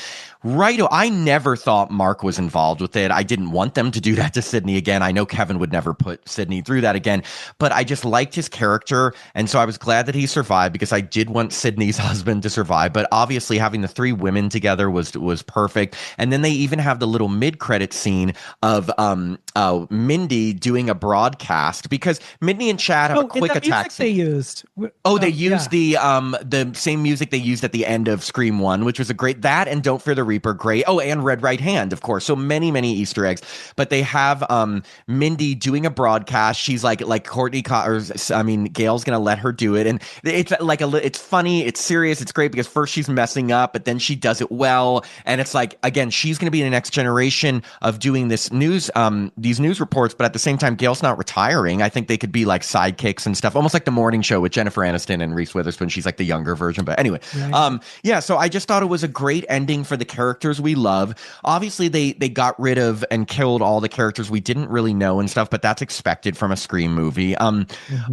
Right. I never thought Mark was involved with it. I didn't want them to do that to Sidney again. I know Kevin would never put Sidney through that again, but I just liked his character. And so I was glad that he survived because I did want Sidney's husband to survive. But obviously having the three women together was perfect. And then they even have the little mid-credit scene of Mindy doing a broadcast because Mindy and Chad have a quick attack scene. They used. They used the same music they used at the end of Scream 1, which was a great, that and Don't Fear the Reaper, great. Oh, and Red Right Hand, of course. So many Easter eggs. But they have Mindy doing a broadcast. She's like Gale's gonna let her do it, and it's like it's funny, it's serious, it's great because first she's messing up, but then she does it well, and it's like again she's gonna be the next generation of doing this news, these news reports. But at the same time, Gale's not retiring. I think they could be like sidekicks and stuff, almost like the morning show with Jennifer Aniston and Reese Witherspoon. She's like the younger version, but anyway, right. So I just thought it was a great ending for the characters we love. Obviously, they got rid of and killed all the characters we didn't really know and stuff, but that's expected from a Scream movie.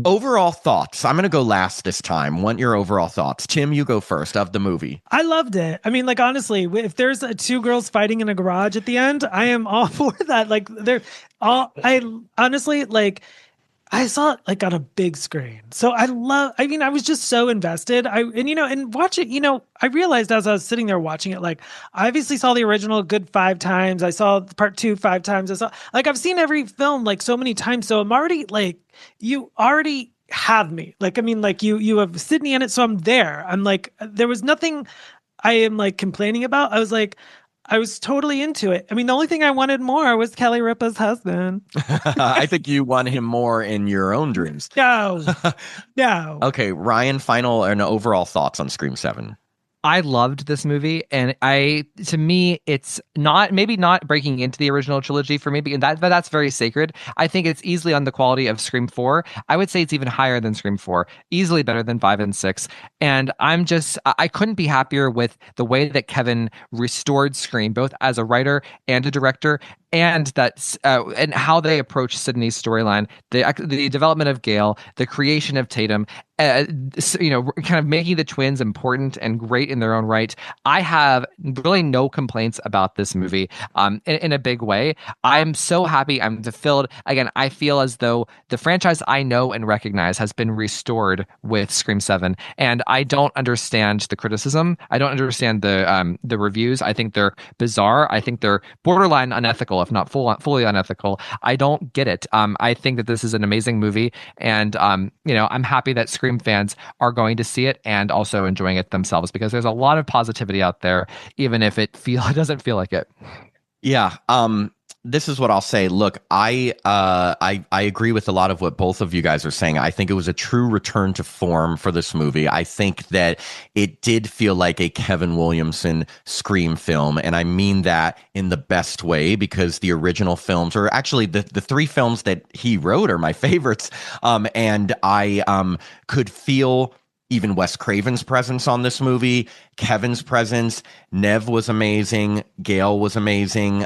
Overall thoughts. I'm going to go last this time. Want your overall thoughts. Tim, you go first of the movie. I loved it. I mean, like, honestly, if there's two girls fighting in a garage at the end, I am all for that. Like, I honestly, like, I saw it like on a big screen. So I was just so invested. And watch it, I realized as I was sitting there watching it, like I obviously saw the original a good 5 times. I saw part 2 5 times. I've seen every film like so many times. So I'm already like, you already have me. Like, I mean, like you have Sidney in it. So I'm there. I'm like, there was nothing I am like complaining about. I was totally into it. I mean, the only thing I wanted more was Kelly Ripa's husband. I think you want him more in your own dreams. No. Okay, Ryan, final and overall thoughts on Scream 7. I loved this movie, and to me, it's maybe not breaking into the original trilogy for me, but that's very sacred. I think it's easily on the quality of Scream 4. I would say it's even higher than Scream 4, easily better than 5 and 6. And I couldn't be happier with the way that Kevin restored Scream, both as a writer and a director, and and how they approach Sidney's storyline, the development of Gale, the creation of Tatum, kind of making the twins important and great in their own right. I have really no complaints about this movie in a big way. I'm so happy. I'm fulfilled. Again, I feel as though the franchise I know and recognize has been restored with Scream 7, and I don't understand the criticism. I don't understand the reviews. I think they're bizarre. I think they're borderline unethical, if not fully unethical. I don't get it. I think that this is an amazing movie, and I'm happy that Scream fans are going to see it and also enjoying it themselves, because there's a lot of positivity out there, even if it doesn't feel like it. Yeah. This is what I'll say. Look, I agree with a lot of what both of you guys are saying. I think it was a true return to form for this movie. I think that it did feel like a Kevin Williamson Scream film, and I mean that in the best way, because the original films, or actually the 3 films that he wrote, are my favorites. And I could feel even Wes Craven's presence on this movie, Kevin's presence. Nev was amazing. Gale was amazing.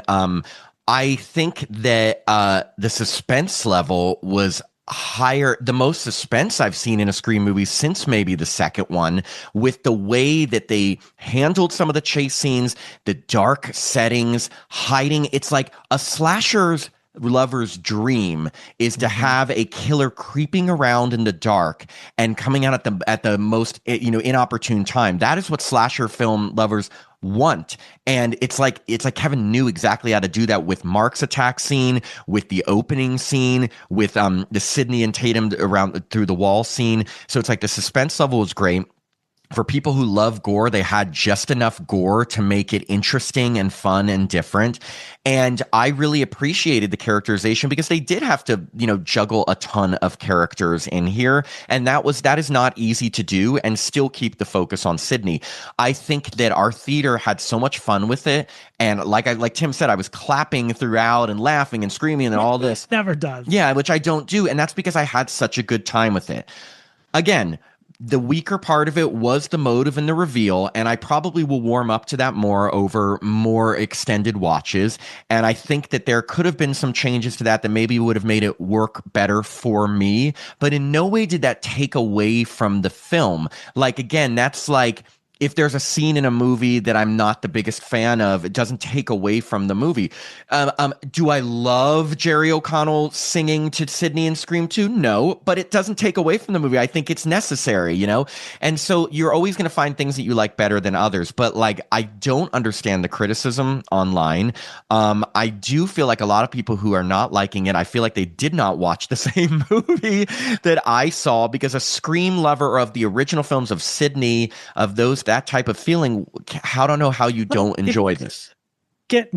I think that the suspense level was higher, the most suspense I've seen in a Scream movie since maybe the second one, with the way that they handled some of the chase scenes, the dark settings, hiding. It's like a slasher's lover's dream is to have a killer creeping around in the dark and coming out at the most inopportune time. That is what slasher film lovers want. And it's like Kevin knew exactly how to do that with Mark's attack scene, with the opening scene, with the Sidney and Tatum around through the wall scene. So it's like the suspense level was great. for people who love gore, they had just enough gore to make it interesting and fun and different. And I really appreciated the characterization because they did have to, juggle a ton of characters in here. And that is not easy to do and still keep the focus on Sidney. I think that our theater had so much fun with it. And like Tim said, I was clapping throughout and laughing and screaming and all this. Never does. Yeah, which I don't do. And that's because I had such a good time with it. Again, the weaker part of it was the motive and the reveal, and I probably will warm up to that more over more extended watches. And I think that there could have been some changes to that maybe would have made it work better for me. But in no way did that take away from the film. Like, again, that's like, if there's a scene in a movie that I'm not the biggest fan of, it doesn't take away from the movie. Do I love Jerry O'Connell singing to Sidney in Scream 2? No, but it doesn't take away from the movie. I think it's necessary, And so you're always going to find things that you like better than others. But like, I don't understand the criticism online. I do feel like a lot of people who are not liking it, I feel like they did not watch the same movie that I saw, because a Scream lover of the original films of Sidney, of that type of feeling, I don't know how you don't enjoy this. Get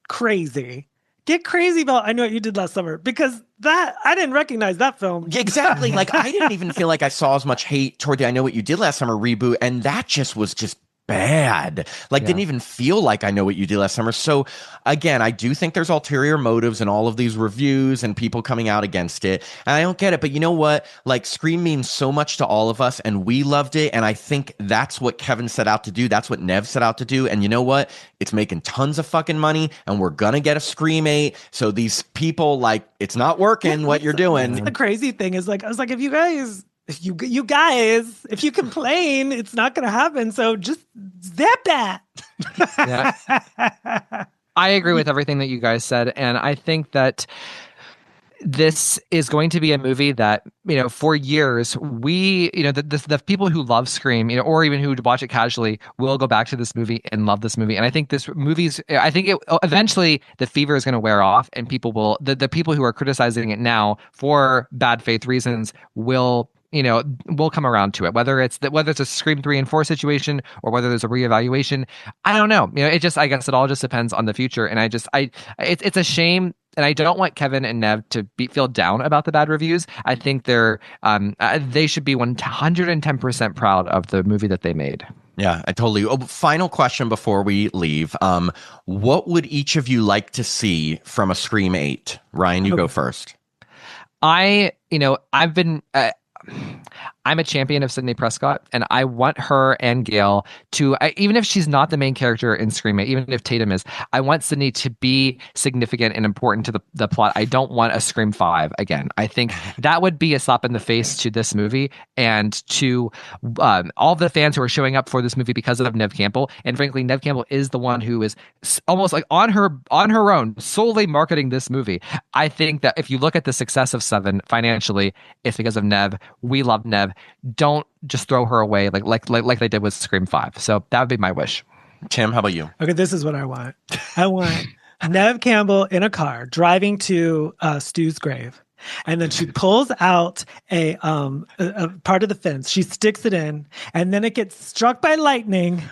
crazy about I Know What You Did Last Summer, because I didn't recognize that film. Exactly. Like, I didn't even feel like I saw as much hate toward the I Know What You Did Last Summer reboot, and that was just bad. Didn't even feel like I Know What You Did Last Summer. So again, I do think there's ulterior motives in all of these reviews and people coming out against it. And I don't get it. But you know what? Like, Scream means so much to all of us, and we loved it. And I think that's what Kevin set out to do. That's what Nev set out to do. And you know what? It's making tons of fucking money, and we're gonna get a Scream 8. So these people, it's not working what you're doing. The crazy thing is, I was like, if you guys, if you complain, it's not going to happen. So just zap that. Yeah. I agree with everything that you guys said. And I think that this is going to be a movie that, for years, the people who love Scream, or even who watch it casually, will go back to this movie and love this movie. And I think eventually the fever is going to wear off, and the people who are criticizing it now for bad faith reasons will come around to it, whether it's a Scream 3 and 4 situation or whether there's a reevaluation. I don't know. I guess it all just depends on the future. And it's a shame. And I don't want Kevin and Nev to feel down about the bad reviews. I think they should be 110% proud of the movie that they made. Yeah, I totally. Oh, final question before we leave. What would each of you like to see from a Scream 8? Ryan, you go first. I'm a champion of Sidney Prescott, and I want her and Gale to, even if she's not the main character in Scream 8, even if Tatum is, I want Sidney to be significant and important to the plot. I don't want a Scream 5 again. I think that would be a slap in the face to this movie and to all the fans who are showing up for this movie because of Neve Campbell. And frankly, Neve Campbell is the one who is almost like on her own, solely marketing this movie. I think that if you look at the success of 7 financially, it's because of Neve. We love Neve. Don't just throw her away like they did with Scream 5. So that would be my wish. Tim, how about you? Okay, this is what I want. I want Neve Campbell in a car driving to Stu's grave. And then she pulls out a part of the fence. She sticks it in, and then it gets struck by lightning.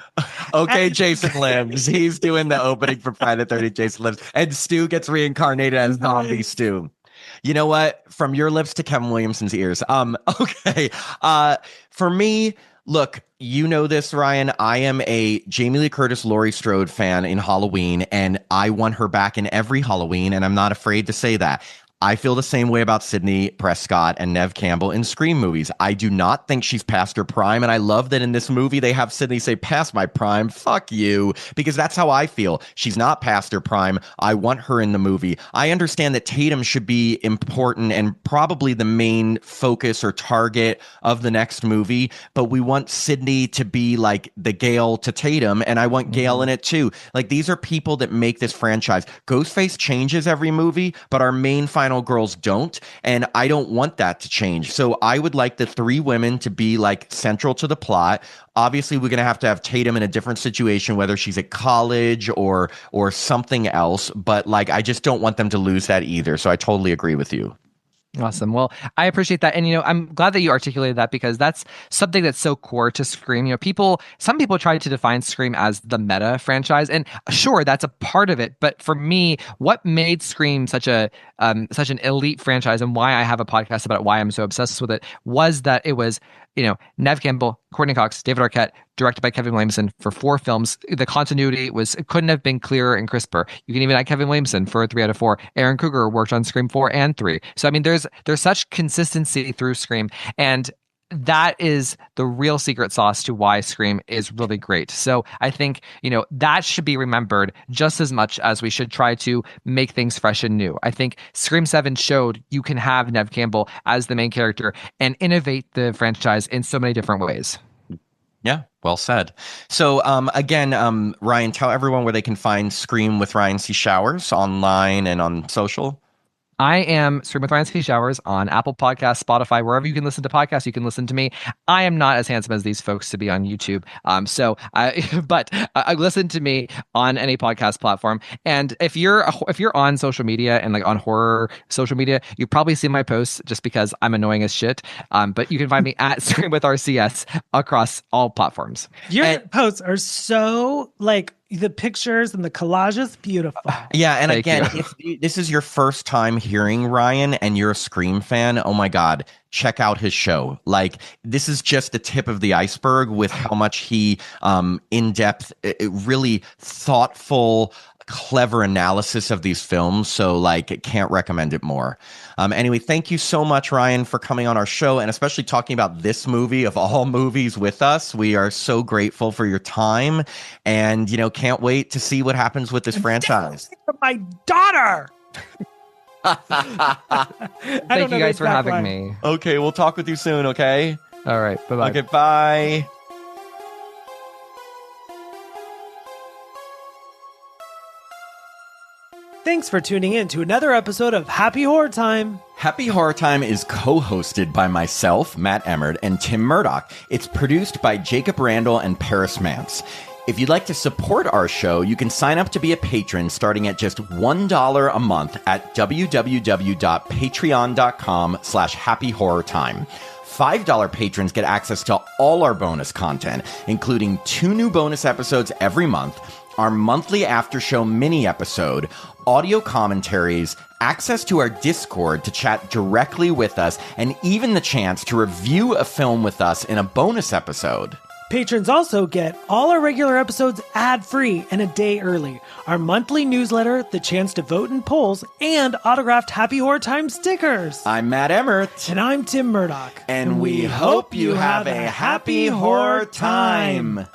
Okay, Jason Limbs. He's doing the opening for Friday the 13th, Jason Limbs. And Stu gets reincarnated as zombie Stu. You know what? From your lips to Kevin Williamson's ears. Okay. For me, look, you know this, Ryan. I am a Jamie Lee Curtis, Laurie Strode fan in Halloween, and I want her back in every Halloween, and I'm not afraid to say that. I feel the same way about Sidney Prescott and Neve Campbell in Scream movies. I do not think she's past her prime, and I love that in this movie they have Sidney say, "Past my prime, fuck you," because that's how I feel. She's not past her prime. I want her in the movie. I understand that Tatum should be important and probably the main focus or target of the next movie, but we want Sidney to be like the Gale to Tatum, and I want Gale in it too. Like, these are people that make this franchise. Ghostface changes every movie, but our main final girls don't, and I don't want that to change. So I would like the 3 women to be like central to the plot. Obviously, we're gonna have to have Tatum in a different situation, whether she's at college or something else. But like, I just don't want them to lose that either. So I totally agree with you. Awesome. Well, I appreciate that. And, I'm glad that you articulated that because that's something that's so core to Scream. Some people try to define Scream as the meta franchise. And sure, that's a part of it. But for me, what made Scream such an elite franchise and why I have a podcast about it, why I'm so obsessed with it, was that it was, Nev Campbell, Courtney Cox, David Arquette, directed by Kevin Williamson for 4 films. The continuity couldn't have been clearer and crisper. You can even add Kevin Williamson for 3 out of 4. Aaron Kruger worked on Scream 4 and 3. So I mean, there's such consistency through Scream, and that is the real secret sauce to why Scream is really great. So I think, that should be remembered just as much as we should try to make things fresh and new. I think Scream 7 showed you can have Nev Campbell as the main character and innovate the franchise in so many different ways. Yeah, well said. So again, Ryan, tell everyone where they can find Scream with Ryan C. Showers online and on social. I am Scream with Ryan C. Showers on Apple Podcasts, Spotify, wherever you can listen to podcasts, you can listen to me. I am not as handsome as these folks to be on YouTube. But listen to me on any podcast platform. And if you're on social media and like on horror social media, you probably see my posts just because I'm annoying as shit. But you can find me at Scream with RCS across all platforms. Your posts are so like the pictures and the collages, beautiful. Yeah, and again, if this is your first time hearing Ryan and you're a Scream fan, oh my God, check out his show. Like, this is just the tip of the iceberg with how much he, in-depth, really thoughtful, clever analysis of these films. So like, can't recommend it more. Anyway, thank you so much, Ryan, for coming on our show and especially talking about this movie of all movies with us. We are so grateful for your time and, can't wait to see what happens with this franchise. My daughter. Thank you guys for having me. Okay, we'll talk with you soon, okay? All right, bye-bye. Okay, bye. Thanks for tuning in to another episode of Happy Horror Time. Happy Horror Time is co-hosted by myself, Matt Emmert, and Tim Murdoch. It's produced by Jacob Randall and Paris Mance. If you'd like to support our show, you can sign up to be a patron starting at just $1 a month at www.patreon.com/happyhorrortime. $5 patrons get access to all our bonus content, including 2 new bonus episodes every month, our monthly after show mini episode, audio commentaries, access to our Discord to chat directly with us, and even the chance to review a film with us in a bonus episode. Patrons also get all our regular episodes ad-free and a day early, our monthly newsletter, the chance to vote in polls, and autographed Happy Horror Time stickers. I'm Matt Emmert. And I'm Tim Murdoch. And we hope you have a happy horror time.